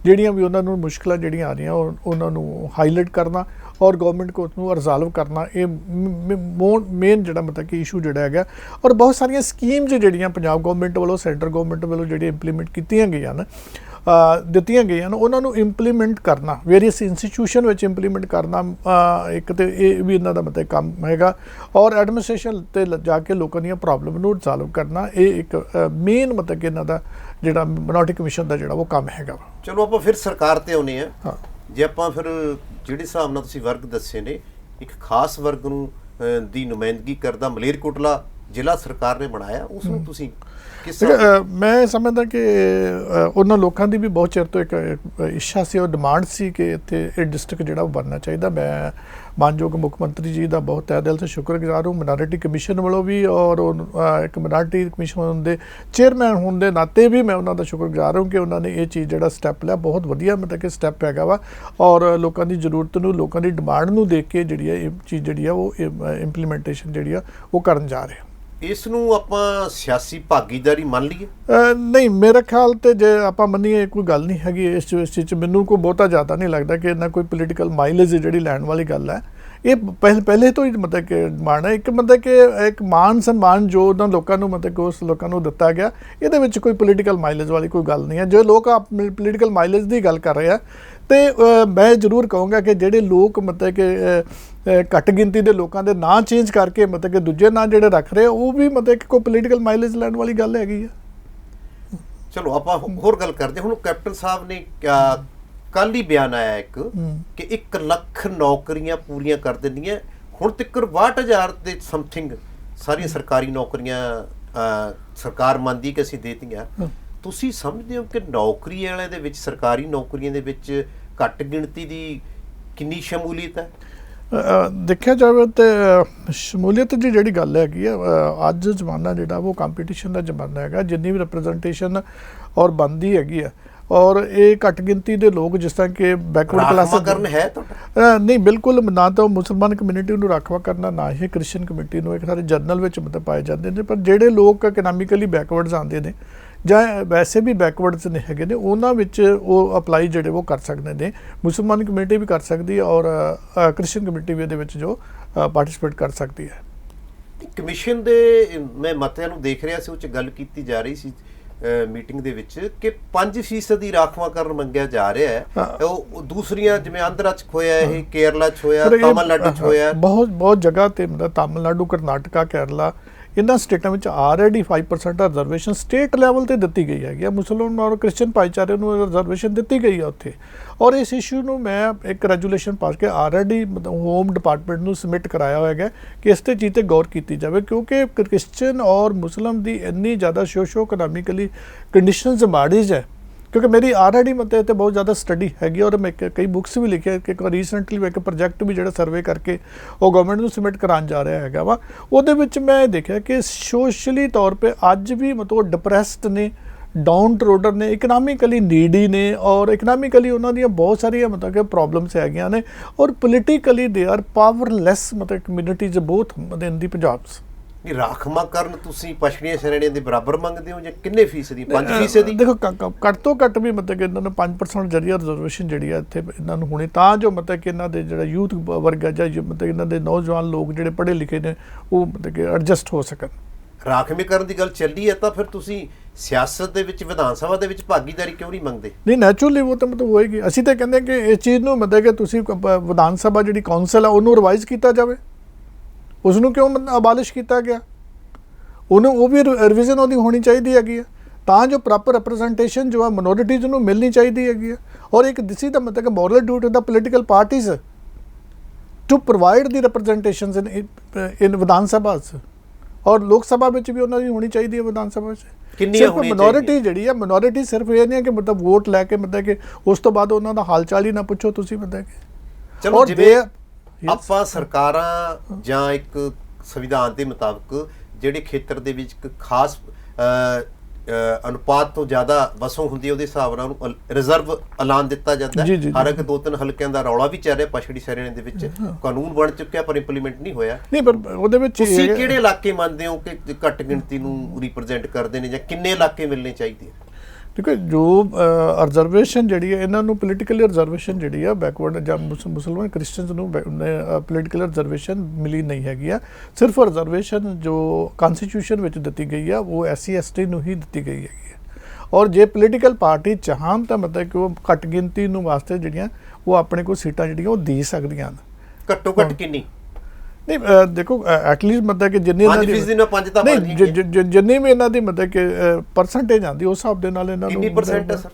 Speaker 1: ਜਿਹੜੀਆਂ ਵੀ ਉਹਨਾਂ ਨੂੰ ਮੁਸ਼ਕਿਲਾਂ ਜਿਹੜੀਆਂ ਆ ਰਹੀਆਂ ਉਹਨਾਂ ਨੂੰ ਹਾਈਲਾਈਟ ਕਰਨਾ ਔਰ ਗਵਰਨਮੈਂਟ ਕੋਲ ਨੂੰ ਰਿਜ਼ਾਲਵ ਕਰਨਾ, ਇਹ ਮੇਨ ਜਿਹੜਾ ਮਤਲਬ ਕਿ ਇਸ਼ੂ ਜਿਹੜਾ ਹੈਗਾ। ਔਰ ਬਹੁਤ ਸਾਰੀਆਂ ਸਕੀਮਸ ਜਿਹੜੀਆਂ ਪੰਜਾਬ ਗਵਰਨਮੈਂਟ ਵੱਲੋਂ, ਸੈਂਟਰ ਗਵਰਨਮੈਂਟ ਵੱਲੋਂ ਜਿਹੜੀਆਂ ਇੰਪਲੀਮੈਂਟ ਕੀਤੀਆਂ ਗਈਆਂ ਨੇ, ਦਿੱਤੀਆਂ ਗਈਆਂ ਨੇ, ਉਹਨਾਂ ਨੂੰ ਇੰਪਲੀਮੈਂਟ ਕਰਨਾ, ਵੇਰੀਅਸ ਇੰਸਟੀਟਿਊਸ਼ਨ ਵਿੱਚ ਇੰਪਲੀਮੈਂਟ ਕਰਨਾ, ਇੱਕ ਤਾਂ ਇਹ ਵੀ ਇਹਨਾਂ ਦਾ ਮਤਲਬ ਕੰਮ ਹੈਗਾ। ਔਰ ਐਡਮਿਨਿਸਟ੍ਰੇਸ਼ਨ 'ਤੇ ਜਾ ਕੇ ਲੋਕਾਂ ਦੀਆਂ ਪ੍ਰੋਬਲਮ ਨੂੰ ਰਿਜ਼ਾਲਵ ਕਰਨਾ, ਇਹ ਇੱਕ ਮੇਨ ਮਤਲਬ ਕਿ ਇਹਨਾਂ ਦਾ ਜਿਹੜਾ ਮਿਨੋਰਿਟੀ ਕਮਿਸ਼ਨ ਦਾ ਜਿਹੜਾ ਉਹ ਕੰਮ ਹੈਗਾ।
Speaker 2: ਚਲੋ ਆਪਾਂ ਫਿਰ ਸਰਕਾਰ 'ਤੇ ਆਉਂਦੇ ਹਾਂ। ਜੇ ਆਪਾਂ ਫਿਰ ਜਿਹੜੇ ਹਿਸਾਬ ਨਾਲ ਤੁਸੀਂ ਵਰਗ ਦੱਸੇ ਨੇ, ਇੱਕ ਖਾਸ ਵਰਗ ਨੂੰ ਦੀ ਨੁਮਾਇੰਦਗੀ ਕਰਦਾ ਮਲੇਰਕੋਟਲਾ ਜ਼ਿਲ੍ਹਾ ਸਰਕਾਰ ਨੇ ਬਣਾਇਆ, ਉਸ ਨੂੰ ਤੁਸੀਂ ਮੈਂ ਸਮਝਦਾ ਕਿ ਉਹਨਾਂ ਲੋਕਾਂ ਦੀ ਵੀ ਬਹੁਤ ਚਿਰ ਤੋਂ ਇੱਕ ਇੱਛਾ ਸੀ, ਉਹ ਡਿਮਾਂਡ ਸੀ ਕਿ ਇੱਥੇ ਇਹ ਡਿਸਟ੍ਰਿਕਟ ਜਿਹੜਾ ਉਹ ਬਣਨਾ ਚਾਹੀਦਾ। ਮੈਂ ਮਾਨਯੋਗ ਮੁੱਖ ਮੰਤਰੀ ਜੀ ਦਾ ਬਹੁਤ ਤਹਿ ਦਿਲ ਤੋਂ ਸ਼ੁਕਰਗੁਜ਼ਾਰ ਹਾਂ, ਮਿਨੋਰਿਟੀ ਕਮਿਸ਼ਨ ਵੱਲੋਂ ਵੀ, ਔਰ ਇੱਕ ਮਿਨੋਰਿਟੀ ਕਮਿਸ਼ਨ ਦੇ ਚੇਅਰਮੈਨ ਹੋਣ ਦੇ ਨਾਤੇ ਵੀ ਮੈਂ ਉਹਨਾਂ ਦਾ ਸ਼ੁਕਰਗੁਜ਼ਾਰ ਹਾਂ ਕਿ ਉਹਨਾਂ ਨੇ ਇਹ ਚੀਜ਼ ਜਿਹੜਾ ਸਟੈਪ ਲਿਆ, ਬਹੁਤ ਵਧੀਆ ਮਤਲਬ ਕਿ ਸਟੈਪ ਹੈਗਾ ਵਾ। ਔਰ ਲੋਕਾਂ ਦੀ ਜ਼ਰੂਰਤ ਨੂੰ, ਲੋਕਾਂ ਦੀ ਡਿਮਾਂਡ ਨੂੰ ਦੇਖ ਕੇ ਜਿਹੜੀ ਹੈ ਇਹ ਚੀਜ਼ ਜਿਹੜੀ ਆ ਉਹ ਇੰਪਲੀਮੈਂਟੇਸ਼ਨ ਜਿਹੜੀ ਆ ਉਹ ਕਰਨ ਜਾ ਰਹੇ। ਇਸ ਨੂੰ ਆਪਾਂ ਸਿਆਸੀ ਭਾਗੀਦਾਰੀ ਮੰਨ ਲਈਏ?
Speaker 1: ਨਹੀਂ, ਮੇਰੇ ਖਿਆਲ ਤੇ ਜੇ ਆਪਾਂ ਮੰਨੀਏ ਕੋਈ ਗੱਲ ਨਹੀਂ ਹੈਗੀ ਇਸ ਚੀਜ਼ 'ਚ। ਮੈਨੂੰ ਕੋਈ ਬਹੁਤਾ ਜ਼ਿਆਦਾ ਨਹੀਂ ਲੱਗਦਾ ਕਿ ਇਹਨਾਂ ਕੋਈ ਪੋਲੀਟੀਕਲ ਮਾਈਲੇਜ ਜਿਹੜੀ ਲੈਣ ਵਾਲੀ ਗੱਲ ਹੈ। ਇਹ ਪਹਿਲੇ ਤੋਂ ਹੀ ਮਤਲਬ ਕਿ ਮਾਣ ਹੈ, ਇੱਕ ਮਤਲਬ ਕਿ ਇੱਕ ਮਾਨ ਸਨਮਾਨ ਜੋ ਉਹਨਾਂ ਲੋਕਾਂ ਨੂੰ ਮਤਲਬ ਕਿ ਉਸ ਲੋਕਾਂ ਨੂੰ ਦਿੱਤਾ ਗਿਆ, ਇਹਦੇ ਵਿੱਚ ਕੋਈ ਪੋਲੀਟੀਕਲ ਮਾਈਲੇਜ ਵਾਲੀ ਕੋਈ ਗੱਲ ਨਹੀਂ ਹੈ। ਜੇ ਲੋਕ ਪੋਲੀਟੀਕਲ ਮਾਈਲੇਜ ਦੀ ਗੱਲ ਕਰ ਰਹੇ ਆ, ਤੇ ਮੈਂ ਜ਼ਰੂਰ ਕਹੂੰਗਾ ਕਿ ਜਿਹੜੇ ਲੋਕ ਮਤਲਬ ਕਿ ਘੱਟ ਗਿਣਤੀ ਦੇ ਲੋਕਾਂ ਦੇ ਨਾਂ ਚੇਂਜ ਕਰਕੇ ਮਤਲਬ ਕਿ ਦੂਜੇ ਨਾਂ ਜਿਹੜੇ ਰੱਖ ਰਹੇ, ਉਹ ਵੀ ਮਤਲਬ ਕਿ ਕੋਈ ਪੋਲੀਟੀਕਲ ਮਾਈਲੇਜ ਲੈਣ ਵਾਲੀ ਗੱਲ ਹੈਗੀ ਆ।
Speaker 2: ਚਲੋ ਆਪਾਂ ਹੋਰ ਗੱਲ ਕਰਦੇ। ਹੁਣ ਕੈਪਟਨ ਸਾਹਿਬ ਨੇ ਕੱਲ੍ਹ ਹੀ ਬਿਆਨ ਆਇਆ ਇੱਕ ਕਿ 1 ਲੱਖ ਨੌਕਰੀਆਂ ਪੂਰੀਆਂ ਕਰ ਦਿੰਦੀਆਂ। ਹੁਣ ਤੱਕ 62,000 ਦੇ ਸਮਥਿੰਗ ਸਾਰੀਆਂ ਸਰਕਾਰੀ ਨੌਕਰੀਆਂ ਸਰਕਾਰ ਮੰਨਦੀ ਕਿ ਅਸੀਂ ਦੇ ਦਿੱਤੀਆਂ। ਤੁਸੀਂ ਸਮਝਦੇ ਹੋ ਕਿ ਨੌਕਰੀ ਵਾਲਿਆਂ ਦੇ ਵਿੱਚ, ਸਰਕਾਰੀ ਨੌਕਰੀਆਂ ਦੇ ਵਿੱਚ ਘੱਟ ਗਿਣਤੀ ਦੀ ਕਿੰਨੀ ਸ਼ਮੂਲੀਅਤ ਹੈ?
Speaker 1: ਦੇਖਿਆ ਜਾਵੇ ਤਾਂ ਸ਼ਮੂਲੀਅਤ ਦੀ ਜਿਹੜੀ ਗੱਲ ਹੈਗੀ ਆ, ਅੱਜ ਜ਼ਮਾਨਾ ਜਿਹੜਾ ਉਹ ਕੰਪੀਟੀਸ਼ਨ ਦਾ ਜ਼ਮਾਨਾ ਹੈਗਾ। ਜਿੰਨੀ ਵੀ ਰਿਪਰੈਜ਼ੈਂਟੇਸ਼ਨ ਔਰ ਬਣਦੀ ਹੈਗੀ ਆ, ਔਰ ਇਹ ਘੱਟ ਗਿਣਤੀ ਦੇ ਲੋਕ ਜਿਸ ਤਰ੍ਹਾਂ ਕਿ ਬੈਕਵਰਡ ਕਲਾਸ
Speaker 2: ਕਰਨ ਹੈ
Speaker 1: ਨਹੀਂ, ਬਿਲਕੁਲ ਨਾ ਤਾਂ ਮੁਸਲਮਾਨ ਕਮਿਊਨਿਟੀ ਨੂੰ ਰਾਖਵਾ ਕਰਨਾ, ਨਾ ਹੀ ਕ੍ਰਿਸਚਨ ਕਮਿਊਨਿਟੀ ਨੂੰ। ਇੱਕ ਸਾਰੇ ਜਰਨਲ ਵਿੱਚ ਮਤਲਬ ਪਾਏ ਜਾਂਦੇ ਨੇ, ਪਰ ਜਿਹੜੇ ਲੋਕ ਇਕਨੋਮਿਕਲੀ ਬੈਕਵਰਡਸ ਆਉਂਦੇ ਨੇ ਜਾਂ ਵੈਸੇ ਵੀ ਬੈਕਵਰਡਸ ਨੇ ਹੈਗੇ ਨੇ, ਉਹਨਾਂ ਵਿੱਚ ਉਹ ਅਪਲਾਈ ਜਿਹੜੇ ਉਹ ਕਰ ਸਕਦੇ ਨੇ। ਮੁਸਲਮਾਨ ਕਮਿਊਨਿਟੀ ਵੀ ਕਰ ਸਕਦੀ ਹੈ ਔਰ ਕ੍ਰਿਸਚਨ ਕਮਿਊਨਿਟੀ ਵੀ ਇਹਦੇ ਵਿੱਚ ਜੋ ਪਾਰਟਿਸਿਪੇਟ ਕਰ ਸਕਦੀ ਹੈ।
Speaker 2: ਕਮਿਸ਼ਨ ਦੇ ਮੈਂ ਮਤਿਆਂ ਨੂੰ ਦੇਖ ਰਿਹਾ ਸੀ, ਉਹ 'ਚ ਗੱਲ ਕੀਤੀ ਜਾ ਰਹੀ ਸੀ ਮੀਟਿੰਗ ਦੇ ਵਿੱਚ ਕਿ 5% ਦੀ ਰਾਖਵਾਂਕਰਨ ਮੰਗਿਆ ਜਾ ਰਿਹਾ ਹੈ। ਉਹ ਦੂਸਰੀਆਂ ਜਿਵੇਂ ਆਂਧਰਾ 'ਚ ਹੋਇਆ, ਇਹ ਕੇਰਲਾ 'ਚ ਹੋਇਆ, ਤਾਮਿਲਨਾਡੂ 'ਚ ਹੋਇਆ,
Speaker 1: ਬਹੁਤ ਜਗ੍ਹਾ ਤੇ ਮਤਲਬ ਤਾਮਿਲਨਾਡੂ, ਕਰਨਾਟਕਾ, ਕੇਰਲਾ, ਇਹਨਾਂ ਸਟੇਟਾਂ ਵਿੱਚ ਆਲਰੇਡੀ 5% ਰਿਜ਼ਰਵੇਸ਼ਨ ਸਟੇਟ ਲੈਵਲ ਤੇ ਦਿੱਤੀ ਗਈ ਹੈਗੀ ਆ। ਮੁਸਲਮਾਨ ਔਰ ਕ੍ਰਿਸਚਨ ਭਾਈਚਾਰੇ ਨੂੰ ਰਿਜ਼ਰਵੇਸ਼ਨ ਦਿੱਤੀ ਗਈ ਆ ਉੱਥੇ। ਔਰ ਇਸ ਇਸ਼ੂ ਨੂੰ ਮੈਂ ਇੱਕ ਰੈਜੂਲੇਸ਼ਨ ਪਾਸ ਕੇ ਆਲਰੇਡੀ ਹੋਮ ਡਿਪਾਰਟਮੈਂਟ ਨੂੰ ਸਬਮਿਟ ਕਰਾਇਆ ਹੋਇਆ ਹੈ ਕਿ ਇਸ ਤੇ ਚੀਜ਼ ਤੇ ਗੌਰ ਕੀਤੀ ਜਾਵੇ, ਕਿਉਂਕਿ ਕ੍ਰਿਸਚਨ ਔਰ ਮੁਸਲਮ ਦੀ ਇੰਨੀ ਜ਼ਿਆਦਾ ਸੋਸ਼ੋ ਇਕਨੋਮਿਕਲੀ ਕੰਡੀਸ਼ਨਸ ਮਾੜੀਜ਼ ਹੈ। ਕਿਉਂਕਿ ਮੇਰੀ ਆਲਰੇਡੀ ਮਤਲਬ ਤੇ ਬਹੁਤ ਜ਼ਿਆਦਾ ਸਟੱਡੀ ਹੈਗੀ ਔਰ ਮੈਂ ਕਈ ਬੁੱਕਸ ਵੀ ਲਿਖਿਆ ਕਿ ਰੀਸੈਂਟਲੀ ਮੈਂ ਇੱਕ ਪ੍ਰੋਜੈਕਟ ਵੀ ਜਿਹੜਾ ਸਰਵੇ ਕਰਕੇ ਉਹ ਗਵਰਨਮੈਂਟ ਨੂੰ ਸਬਮਿਟ ਕਰਾਉਣ ਜਾ ਰਿਹਾ ਹੈਗਾ ਵਾ। ਉਹਦੇ ਵਿੱਚ ਮੈਂ ਦੇਖਿਆ ਕਿ ਸੋਸ਼ਲੀ ਤੌਰ 'ਤੇ ਅੱਜ ਵੀ ਮਤਲਬ ਡਿਪਰੈਸਡ ਨੇ, ਡਾਊਨ ਟਰੋਡਰ ਨੇ, ਇਕਨੋਮਿਕਲੀ ਨੀਡੀ ਨੇ ਔਰ ਇਕਨੋਮਿਕਲੀ ਉਹਨਾਂ ਦੀਆਂ ਬਹੁਤ ਸਾਰੀਆਂ ਮਤਲਬ ਕਿ ਪ੍ਰੋਬਲਮਸ ਹੈਗੀਆਂ ਨੇ ਔਰ ਪੋਲੀਟੀਕਲੀ ਦੇ ਆਰ ਪਾਵਰਲੈਸ ਮਤਲਬ ਕਮਿਊਨਿਟੀਜ਼ ਬੋਥ ਇਨ ਦੀ ਪੰਜਾਬ।
Speaker 2: ਇਹ ਰਾਖਵਾਂਕਰਨ ਤੁਸੀਂ ਪਛੜੀਆਂ ਸ਼੍ਰੇਣੀਆਂ ਦੇ ਬਰਾਬਰ ਮੰਗਦੇ ਹੋ ਜਾਂ ਕਿੰਨੇ ਫੀਸਦੀ? 5% ਦੀ?
Speaker 1: ਦੇਖੋ ਘੱਟ ਤੋਂ ਘੱਟ ਵੀ ਮਤਲਬ ਕਿ ਇਹਨਾਂ ਨੂੰ 5% ਜਰੀਆ ਰਿਜ਼ਰਵੇਸ਼ਨ ਜਿਹੜੀ ਆ ਇੱਥੇ ਇਹਨਾਂ ਨੂੰ ਹੋਣੀ, ਤਾਂ ਜੋ ਮਤਲਬ ਕਿ ਇਹਨਾਂ ਦੇ ਜਿਹੜਾ ਯੂਥ ਵਰਗ ਹੈ ਜਾਂ ਮਤਲਬ ਇਹਨਾਂ ਦੇ ਨੌਜਵਾਨ ਲੋਕ ਜਿਹੜੇ ਪੜ੍ਹੇ ਲਿਖੇ ਨੇ ਉਹ ਮਤਲਬ ਕਿ ਐਡਜਸਟ ਹੋ ਸਕਣ।
Speaker 2: ਰਾਖਵੀਕਰਨ ਦੀ ਗੱਲ ਚੱਲੀ ਹੈ ਤਾਂ ਫਿਰ ਤੁਸੀਂ ਸਿਆਸਤ ਦੇ ਵਿੱਚ, ਵਿਧਾਨ ਸਭਾ ਦੇ ਵਿੱਚ ਭਾਗੀਦਾਰੀ ਕਿਉਂ ਨਹੀਂ ਮੰਗਦੇ?
Speaker 1: ਨਹੀਂ, ਨੈਚੁਰਲੀ ਉਹ ਤਾਂ ਮਤਲਬ ਹੋਏਗੀ। ਅਸੀਂ ਤਾਂ ਕਹਿੰਦੇ ਕਿ ਇਸ ਚੀਜ਼ ਨੂੰ ਮਤਲਬ ਕਿ ਤੁਸੀਂ ਵਿਧਾਨ ਸਭਾ ਜਿਹੜੀ ਕੌਂਸਲ ਆ ਉਹਨੂੰ ਰਿਵਾਈਜ਼ ਕੀਤਾ ਜਾਵੇ। ਉਸ ਨੂੰ ਕਿਉਂ ਅਬਾਲਿਸ਼ ਕੀਤਾ ਗਿਆ? ਉਹਨੂੰ ਉਹ ਵੀ ਰਿਵੀਜ਼ਨ ਉਹਦੀ ਹੋਣੀ ਚਾਹੀਦੀ ਹੈਗੀ ਆ, ਤਾਂ ਜੋ ਪ੍ਰੋਪਰ ਰਿਪਰੈਜ਼ੈਂਟੇਸ਼ਨ ਜੋ ਹੈ ਮਿਨੋਰਿਟੀਜ਼ ਨੂੰ ਮਿਲਣੀ ਚਾਹੀਦੀ ਹੈਗੀ ਆ। ਔਰ ਇੱਕ ਦਿਸ ਇਜ਼ ਦਾ ਮਤਲਬ ਕਿ ਮੋਰਲ ਡਿਊਟੀ ਦਾ political parties to provide the representations in Vidhan Sabha ਔਰ ਲੋਕ ਸਭਾ ਵਿੱਚ ਵੀ ਉਹਨਾਂ ਦੀ ਹੋਣੀ ਚਾਹੀਦੀ ਹੈ। ਵਿਧਾਨ ਸਭਾ 'ਚ
Speaker 2: ਕਿੰਨੀਆਂ ਹੋਣੀਆਂ
Speaker 1: ਮਿਨੋਰਿਟੀ ਜਿਹੜੀ ਹੈ, ਮਿਨੋਰਿਟੀ ਸਿਰਫ ਇਹ ਨਹੀਂ ਹੈ ਕਿ ਮਤਲਬ ਵੋਟ ਲੈ ਕੇ ਮਤਲਬ ਕਿ ਉਸ ਤੋਂ ਬਾਅਦ ਉਹਨਾਂ ਦਾ ਹਾਲ ਚਾਲ ਹੀ ਨਾ ਪੁੱਛੋ ਤੁਸੀਂ ਮਤਲਬ ਕਿ।
Speaker 2: ਚਲੋ ਜਿਵੇਂ ਆਪਾਂ ਸਰਕਾਰਾਂ ਜਾਂ ਇੱਕ ਸੰਵਿਧਾਨ ਦੇ ਮੁਤਾਬਕ ਜਿਹੜੇ ਖੇਤਰ ਦੇ ਵਿੱਚ ਇੱਕ ਖਾਸ ਅਨੁਪਾਤ ਤੋਂ ਜ਼ਿਆਦਾ ਵਸੋਂ ਹੁੰਦੀ ਹੈ ਉਹਦੇ ਹਿਸਾਬ ਨਾਲ ਉਹਨੂੰ ਰਿਜ਼ਰਵ ਐਲਾਨ ਦਿੱਤਾ ਜਾਂਦਾ ਹੈ। ਹਰ ਇੱਕ 2-3 ਹਲਕਿਆਂ ਦਾ ਰੌਲਾ ਵੀ ਚੱਲ ਰਿਹਾ ਪਛੜੀ ਸ਼੍ਰੇਣੀ ਦੇ ਵਿੱਚ, ਕਾਨੂੰਨ ਬਣ ਚੁੱਕਿਆ ਪਰ ਇੰਪਲੀਮੈਂਟ ਨਹੀਂ ਹੋਇਆ।
Speaker 1: ਨਹੀਂ, ਪਰ ਉਹਦੇ ਵਿੱਚ
Speaker 2: ਤੁਸੀਂ ਕਿਹੜੇ ਇਲਾਕੇ ਮੰਨਦੇ ਹੋ ਕਿ ਘੱਟ ਗਿਣਤੀ ਨੂੰ ਰਿਪਰੈਜ਼ੈਂਟ ਕਰਦੇ ਨੇ ਜਾਂ ਕਿੰਨੇ ਇਲਾਕੇ ਮਿਲਣੇ ਚਾਹੀਦੇ ਆ?
Speaker 1: ਦੇਖੋ ਜੋ ਰਿਜ਼ਰਵੇਸ਼ਨ ਜਿਹੜੀ ਹੈ ਇਹਨਾਂ ਨੂੰ ਪੋਲੀਟੀਕਲ ਰਿਜ਼ਰਵੇਸ਼ਨ ਜਿਹੜੀ ਆ ਬੈਕਵਰਡ ਜਾਂ ਮੁਸਲਮਾਨ ਕ੍ਰਿਸਚਨਸ ਨੂੰ ਪੋਲੀਟੀਕਲ ਰਿਜ਼ਰਵੇਸ਼ਨ ਮਿਲੀ ਨਹੀਂ ਹੈਗੀ ਆ। ਸਿਰਫ ਰਿਜ਼ਰਵੇਸ਼ਨ ਜੋ ਕਨਸਟੀਟਿਊਸ਼ਨ ਵਿੱਚ ਦਿੱਤੀ ਗਈ ਆ ਉਹ SC ST ਨੂੰ ਹੀ ਦਿੱਤੀ ਗਈ ਹੈਗੀ ਆ। ਔਰ ਜੇ ਪੋਲੀਟੀਕਲ ਪਾਰਟੀ ਚਾਹਣ ਤਾਂ ਮਤਲਬ ਕਿ ਉਹ ਘੱਟ ਗਿਣਤੀ ਨੂੰ ਵਾਸਤੇ ਜਿਹੜੀਆਂ ਉਹ ਆਪਣੇ ਕੋਲ ਸੀਟਾਂ ਜਿਹੜੀਆਂ ਉਹ ਦੇ ਸਕਦੀਆਂ ਹਨ।
Speaker 2: ਘੱਟੋ ਘੱਟ ਕਿੰਨੀ?
Speaker 1: ਨਹੀਂ, ਦੇਖੋ ਐਟਲੀਸਟ ਮਤਲਬ ਕਿ ਜਿੰਨੀ ਜਿੰਨੀ ਵੀ ਇਹਨਾਂ ਦੀ ਮਤਲਬ ਕਿ ਪਰਸੈਂਟੇਜ ਆਉਂਦੀ ਉਸ ਹਿਸਾਬ ਦੇ ਨਾਲ ਇਹਨਾਂ ਨੂੰ।
Speaker 2: ਕਿੰਨੀ ਪਰਸੈਂਟ ਹੈ ਸਰ?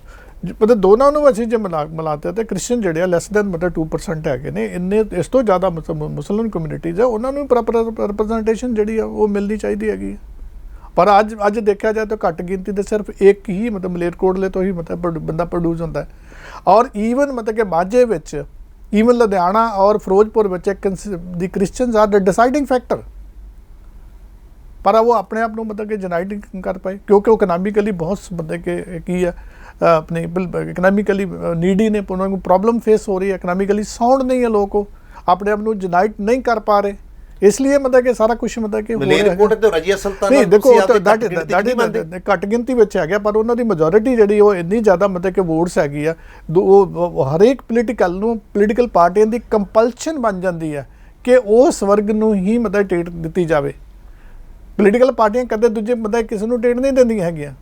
Speaker 1: ਮਤਲਬ ਦੋਨਾਂ ਨੂੰ ਅਸੀਂ ਜੇ ਮਿਲਾਤੇ ਤਾਂ ਕ੍ਰਿਸਚਨ ਜਿਹੜੇ ਆ ਲੈਸ ਦੈਨ ਮਤਲਬ 2% ਹੈਗੇ ਨੇ। ਇੰਨੇ ਇਸ ਤੋਂ ਜ਼ਿਆਦਾ ਮੁਸਲਮਾਨ ਕਮਿਊਨਿਟੀਜ਼ ਆ ਉਹਨਾਂ ਨੂੰ ਪ੍ਰੋਪਰ ਰਿਪਰੈਜ਼ੈਂਟੇਸ਼ਨ ਜਿਹੜੀ ਆ ਉਹ ਮਿਲਣੀ ਚਾਹੀਦੀ ਹੈਗੀ। ਪਰ ਅੱਜ ਦੇਖਿਆ ਜਾਏ ਤਾਂ ਘੱਟ ਗਿਣਤੀ ਦੇ ਸਿਰਫ ਇੱਕ ਹੀ ਮਤਲਬ ਮਲੇਰਕੋਟਲੇ ਤੋਂ ਹੀ ਮਤਲਬ ਬੰਦਾ ਪ੍ਰੋਡਿਊਸ ਹੁੰਦਾ ਹੈ। ਔਰ ਈਵਨ ਮਤਲਬ ਕਿ ਮਾਝੇ ਵਿੱਚ, ਈਵਨ ਲੁਧਿਆਣਾ ਔਰ ਫਿਰੋਜ਼ਪੁਰ ਵਿੱਚ ਦੀ Christians are the deciding factor. ਪਰ ਉਹ ਆਪਣੇ ਆਪ ਨੂੰ ਮਤਲਬ ਕਿ ਜਨਾਈਟ ਨਹੀਂ ਕਰ ਪਾਏ ਕਿਉਂਕਿ ਉਹ ਇਕਨੋਮਿਕਲੀ ਬਹੁਤ ਮਤਲਬ ਕਿ ਕੀ ਹੈ ਆਪਣੇ ਇਕਨੋਮਿਕਲੀ ਨੀਡੀ ਨੇ, ਉਹਨਾਂ ਨੂੰ ਪ੍ਰੋਬਲਮ ਫੇਸ ਹੋ ਰਹੀ ਹੈ, ਇਕਨੋਮਿਕਲੀ ਸਾਊਂਡ ਨਹੀਂ ਹੈ ਲੋਕ, ਉਹ ਆਪਣੇ ਆਪ ਨੂੰ ਜਨਾਈਟ ਨਹੀਂ ਕਰ ਪਾ ਰਹੇ। ਇਸ ਲਈ ਮਤਲਬ ਕਿ ਸਾਰਾ ਕੁਝ ਮਤਲਬ ਕਿ ਨਹੀਂ, ਦੇਖੋ ਘੱਟ ਗਿਣਤੀ ਵਿੱਚ ਹੈਗਾ ਪਰ ਉਹਨਾਂ ਦੀ ਮੈਜੋਰਿਟੀ ਜਿਹੜੀ ਉਹ ਇੰਨੀ ਜ਼ਿਆਦਾ ਮਤਲਬ ਕਿ ਵੋਟਸ ਹੈਗੀ ਆ। ਉਹ ਹਰੇਕ ਪੋਲੀਟੀਕਲ ਪਾਰਟੀਆਂ ਦੀ ਕੰਪਲਸ਼ਨ ਬਣ ਜਾਂਦੀ ਹੈ ਕਿ ਉਸ ਵਰਗ ਨੂੰ ਹੀ ਮਤਲਬ ਟਿਕਟ ਦਿੱਤੀ ਜਾਵੇ। ਪੋਲੀਟੀਕਲ ਪਾਰਟੀਆਂ ਕਦੇ ਦੂਜੇ ਮਤਲਬ ਕਿਸੇ ਨੂੰ ਟਿਕਟ ਨਹੀਂ ਦਿੰਦੀਆਂ ਹੈਗੀਆਂ,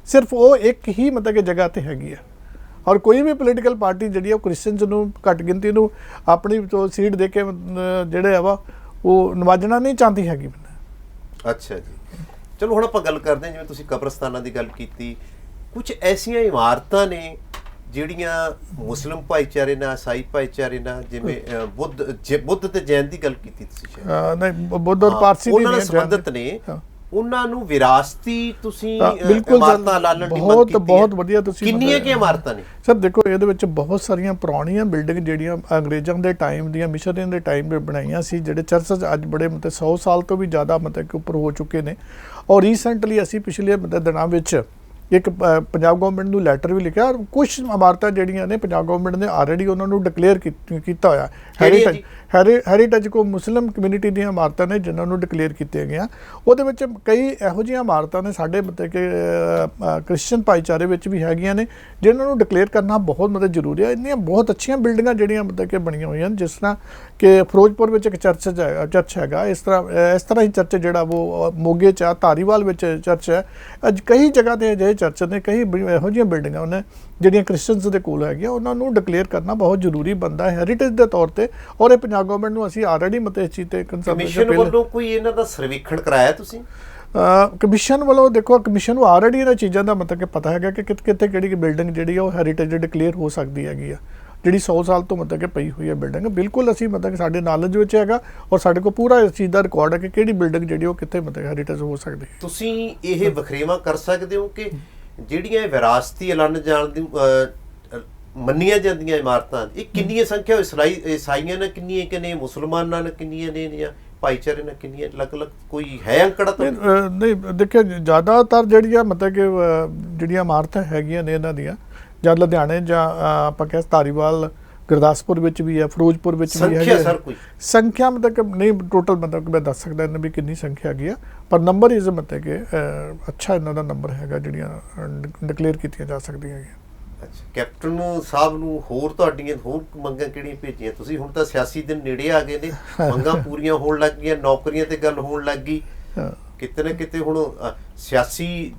Speaker 1: ਸਿਰਫ ਉਹ ਇੱਕ ਹੀ ਮਤਲਬ ਕਿ ਜਗ੍ਹਾ 'ਤੇ ਹੈਗੀ ਆ। ਔਰ ਕੋਈ ਵੀ ਪੋਲੀਟੀਕਲ ਪਾਰਟੀ ਜਿਹੜੀ ਆ ਉਹ ਕ੍ਰਿਸਚਨਸ ਨੂੰ ਘੱਟ ਗਿਣਤੀ ਨੂੰ ਆਪਣੀ ਸੀਟ ਦੇ ਕੇ ਜਿਹੜੇ ਆ ਵਾ ਉਹ ਨਵਾਜਣਾ ਨਹੀਂ ਚਾਹੁੰਦੀ ਹੈਗੀ।
Speaker 2: ਅੱਛਾ ਜੀ, ਚਲੋ ਹੁਣ ਆਪਾਂ ਗੱਲ ਕਰਦੇ ਹਾਂ ਜਿਵੇਂ ਤੁਸੀਂ ਕਬਰਸਤਾਨਾਂ ਦੀ ਗੱਲ ਕੀਤੀ। ਕੁਝ ਐਸੀਆਂ ਇਮਾਰਤਾਂ ਨੇ ਜਿਹੜੀਆਂ ਮੁਸਲਿਮ ਭਾਈਚਾਰੇ ਨਾਲ, ਈਸਾਈ ਭਾਈਚਾਰੇ ਨਾਲ, ਜਿਵੇਂ ਬੁੱਧ ਤੇ ਜੈਨ ਦੀ ਗੱਲ ਕੀਤੀ ਤੁਸੀਂ,
Speaker 1: ਨਹੀਂ ਬੁੱਧ ਔਰ ਪਾਰਸੀ
Speaker 2: ਉਹਨਾਂ ਨਾਲ ਸੰਬੰਧਿਤ ਨੇ, ਉਹਨਾਂ ਨੂੰ ਵਿਰਾਸਤੀ ਤੁਸੀਂ ਇਮਾਰਤਾਂ ਲਾਲਣ ਦੀ ਮੰਗ ਕੀਤੀ। ਬਹੁਤ ਵਧੀਆ। ਤੁਸੀਂ ਕਿੰਨੀਆਂ ਕਿ ਇਮਾਰਤਾਂ ਨੇ
Speaker 1: ਸਰ? ਦੇਖੋ ਇਹਦੇ ਵਿੱਚ ਬਹੁਤ ਸਾਰੀਆਂ ਪੁਰਾਣੀਆਂ ਬਿਲਡਿੰਗ ਜਿਹੜੀਆਂ ਅੰਗਰੇਜ਼ਾਂ ਦੇ ਟਾਈਮ ਦੀਆਂ, ਮਿਸ਼ਨਰੀਆਂ ਦੇ ਟਾਈਮ 'ਤੇ ਬਣਾਈਆਂ ਸੀ, ਜਿਹੜੇ ਚਰਚਸ ਅੱਜ ਬੜੇ ਮਤਲਬ 100 ਸਾਲ ਤੋਂ ਵੀ ਜ਼ਿਆਦਾ ਮਤਲਬ ਕਿ ਉੱਪਰ ਹੋ ਚੁੱਕੇ ਨੇ। ਔਰ ਰੀਸੈਂਟਲੀ ਅਸੀਂ ਪਿਛਲੇ ਮਤਲਬ ਦਿਨਾਂ ਵਿੱਚ ਇੱਕ ਪੰਜਾਬ ਗਵਰਨਮੈਂਟ ਨੂੰ ਲੈਟਰ ਵੀ ਲਿਖਿਆ, ਔਰ ਕੁਝ ਇਮਾਰਤਾਂ ਜਿਹੜੀਆਂ ਨੇ ਪੰਜਾਬ ਗਵਰਨਮੈਂਟ ਨੇ ਆਲਰੇਡੀ ਉਹਨਾਂ ਨੂੰ ਡਿਕਲੇਅਰ ਕੀਤਾ ਹੋਇਆ। ਹੈਰੀਟੇਜ ਕੋ ਮੁਸਲਿਮ ਕਮਿਊਨਿਟੀ ਦੀਆਂ ਇਮਾਰਤਾਂ ਨੇ ਜਿਨ੍ਹਾਂ ਨੂੰ ਡਿਕਲੇਅਰ ਕੀਤੀਆਂ ਗਈਆਂ। ਉਹਦੇ ਵਿੱਚ ਕਈ ਇਹੋ ਜਿਹੀਆਂ ਇਮਾਰਤਾਂ ਨੇ ਸਾਡੇ ਮਤਲਬ ਕਿ ਕ੍ਰਿਸਚਨ ਭਾਈਚਾਰੇ ਵਿੱਚ ਵੀ ਹੈਗੀਆਂ ਨੇ ਜਿਨ੍ਹਾਂ ਨੂੰ ਡਿਕਲੇਅਰ ਕਰਨਾ ਬਹੁਤ ਮਤਲਬ ਜ਼ਰੂਰੀ ਹੈ। ਇੰਨੀਆਂ ਬਹੁਤ ਅੱਛੀਆਂ ਬਿਲਡਿੰਗਾਂ ਜਿਹੜੀਆਂ ਮਤਲਬ ਕਿ ਬਣੀਆਂ ਹੋਈਆਂ ਨੇ, ਜਿਸ ਤਰ੍ਹਾਂ ਕਿ ਫਿਰੋਜ਼ਪੁਰ ਵਿੱਚ ਇੱਕ ਚਰਚ ਹੈਗਾ, ਇਸ ਤਰ੍ਹਾਂ ਹੀ ਚਰਚ ਜਿਹੜਾ ਉਹ ਮੋਗੇ 'ਚ ਆ, ਧਾਰੀਵਾਲ ਵਿੱਚ ਚਰਚ ਹੈ। ਅੱਜ ਕਈ ਜਗ੍ਹਾ 'ਤੇ ਅਜਿਹੇ ਚਰਚ ਨੇ, ਕਈ ਇਹੋ ਜਿਹੀਆਂ ਬਿਲਡਿੰਗਾਂ ਨੇ ਜਿਹੜੀਆਂ ਕ੍ਰਿਸਚਨਸ ਦੇ ਕੋਲ ਹੈਗੀਆਂ, ਉਹਨਾਂ ਨੂੰ ਡਿਕਲੇਅਰ ਕਰਨਾ ਬਹੁਤ ਜ਼ਰੂਰੀ ਬਣਦਾ ਹੈ ਹੈਰੀਟੇਜ ਦੇ ਤੌਰ ਤੇ। ਔਰ ਇਹ ਪੰਜਾਬ ਗਵਰਨਮੈਂਟ ਨੂੰ ਅਸੀਂ ਆਲਰੇਡੀ ਮਤਲਬ ਇਸ ਚੀਜ਼ ਤੇ
Speaker 2: ਕਮਿਸ਼ਨ ਵੱਲੋਂ ਕੋਈ ਇਹਨਾਂ ਦਾ ਸਰਵੇਖਣ ਕਰਾਇਆ ਤੁਸੀਂ?
Speaker 1: ਕਮਿਸ਼ਨ ਵੱਲੋਂ ਦੇਖੋ, ਕਮਿਸ਼ਨ ਨੂੰ ਆਲਰੇਡੀ ਇਹਨਾਂ ਚੀਜ਼ਾਂ ਦਾ ਮਤਲਬ ਕਿ ਪਤਾ ਹੈਗਾ ਕਿ ਕਿੱਥੇ ਕਿਹੜੀ ਬਿਲਡਿੰਗ ਜਿਹੜੀ ਆ ਉਹ ਹੈਰੀਟੇਜ ਡਿਕਲੇਅਰ ਹੋ ਸਕਦੀ ਹੈਗੀ ਆ, ਜਿਹੜੀ 100 ਸਾਲ ਤੋਂ ਮਤਲਬ ਕਿ ਪਈ ਹੋਈ ਹੈ ਬਿਲਡਿੰਗ। ਬਿਲਕੁਲ ਅਸੀਂ ਮਤਲਬ ਕਿ ਸਾਡੇ ਨੌਲੇਜ ਵਿੱਚ ਹੈਗਾ ਔਰ ਸਾਡੇ ਕੋਲ ਪੂਰਾ ਇਸ ਚੀਜ਼ ਦਾ ਰਿਕਾਰਡ ਹੈ ਕਿ ਕਿਹੜੀ ਬਿਲਡਿੰਗ ਜਿਹੜੀ ਉਹ ਕਿੱਥੇ ਮਤਲਬ ਹੈਰੀਟੇਜ ਹੋ ਸਕਦੀ ਹੈ।
Speaker 2: ਤੁਸੀਂ ਇਹ ਵਖਰੇਵਾਂ ਕਰ ਸਕਦੇ ਹੋ ਕਿ ਜਿਹੜੀਆਂ ਵਿਰਾਸਤੀ ਐਲਾਨ ਜਾਣ ਦੀ ਮੰਨੀਆਂ ਜਾਂਦੀਆਂ ਇਮਾਰਤਾਂ, ਇਹ ਕਿੰਨੀਆਂ ਸੰਖਿਆ ਈਸਾਈਆਂ ਨਾਲ ਕਿੰਨੀਆਂ ਕਿ ਨੇ, ਮੁਸਲਮਾਨਾਂ ਨਾਲ ਕਿੰਨੀਆਂ ਨੇ, ਜਾਂ ਭਾਈਚਾਰੇ ਨਾਲ ਕਿੰਨੀਆਂ, ਅਲੱਗ-ਅਲੱਗ ਕੋਈ ਹੈ ਅੰਕੜਾ? ਤਾਂ
Speaker 1: ਨਹੀਂ ਦੇਖਿਆ, ਜ਼ਿਆਦਾਤਰ ਜਿਹੜੀਆਂ ਮਤਲਬ ਕਿ ਜਿਹੜੀਆਂ ਇਮਾਰਤਾਂ ਹੈਗੀਆਂ ਨੇ ਇਹਨਾਂ ਦੀਆਂ, ਜਾਂ ਲੁਧਿਆਣੇ ਜਾਂ ਆਪਾਂ ਕਹਿ ਧਾਰੀਵਾਲ ਗੁਰਦਾਸਪੁਰ ਵਿੱਚ ਵੀ ਹੈ, ਫਿਰੋਜ਼ਪੁਰ ਵਿੱਚ ਵੀ ਹੈ।
Speaker 2: ਸਰ ਕੋਈ
Speaker 1: ਸੰਖਿਆ ਮਤਲਬ ਕਿ ਨਹੀਂ ਟੋਟਲ ਮਤਲਬ ਕਿ ਮੈਂ ਦੱਸ ਸਕਦਾ ਇਹਨਾਂ ਵੀ ਕਿੰਨੀ ਸੰਖਿਆ ਹੈਗੀ ਆ, ਪਰ ਨੰਬਰ ਇਜ਼ ਮਤਲਬ ਕਿ ਅੱਛਾ ਇਹਨਾਂ ਦਾ ਨੰਬਰ ਹੈਗਾ ਜਿਹੜੀਆਂ ਡਿਕਲੇਅਰ ਕੀਤੀਆਂ ਜਾ ਸਕਦੀਆਂ ਹੈਗੀਆਂ।
Speaker 2: ਅੱਛਾ, ਕੈਪਟਨ ਸਾਹਿਬ ਨੂੰ ਹੋਰ ਤੁਹਾਡੀਆਂ ਹੋਰ ਮੰਗਾਂ ਕਿਹੜੀਆਂ ਭੇਜੀਆਂ ਤੁਸੀਂ? ਹੁਣ ਤਾਂ ਸਿਆਸੀ ਦਿਨ ਨੇੜੇ ਆ ਗਏ ਨੇ, ਮੰਗਾਂ ਪੂਰੀਆਂ ਹੋਣ ਲੱਗ ਗਈਆਂ, ਨੌਕਰੀਆਂ ਤੇ ਗੱਲ ਹੋਣ ਲੱਗ ਗਈ, ਕਿਤੇ ਨਾ ਕਿਤੇ ਹੁਣ ਸਿਆਸੀ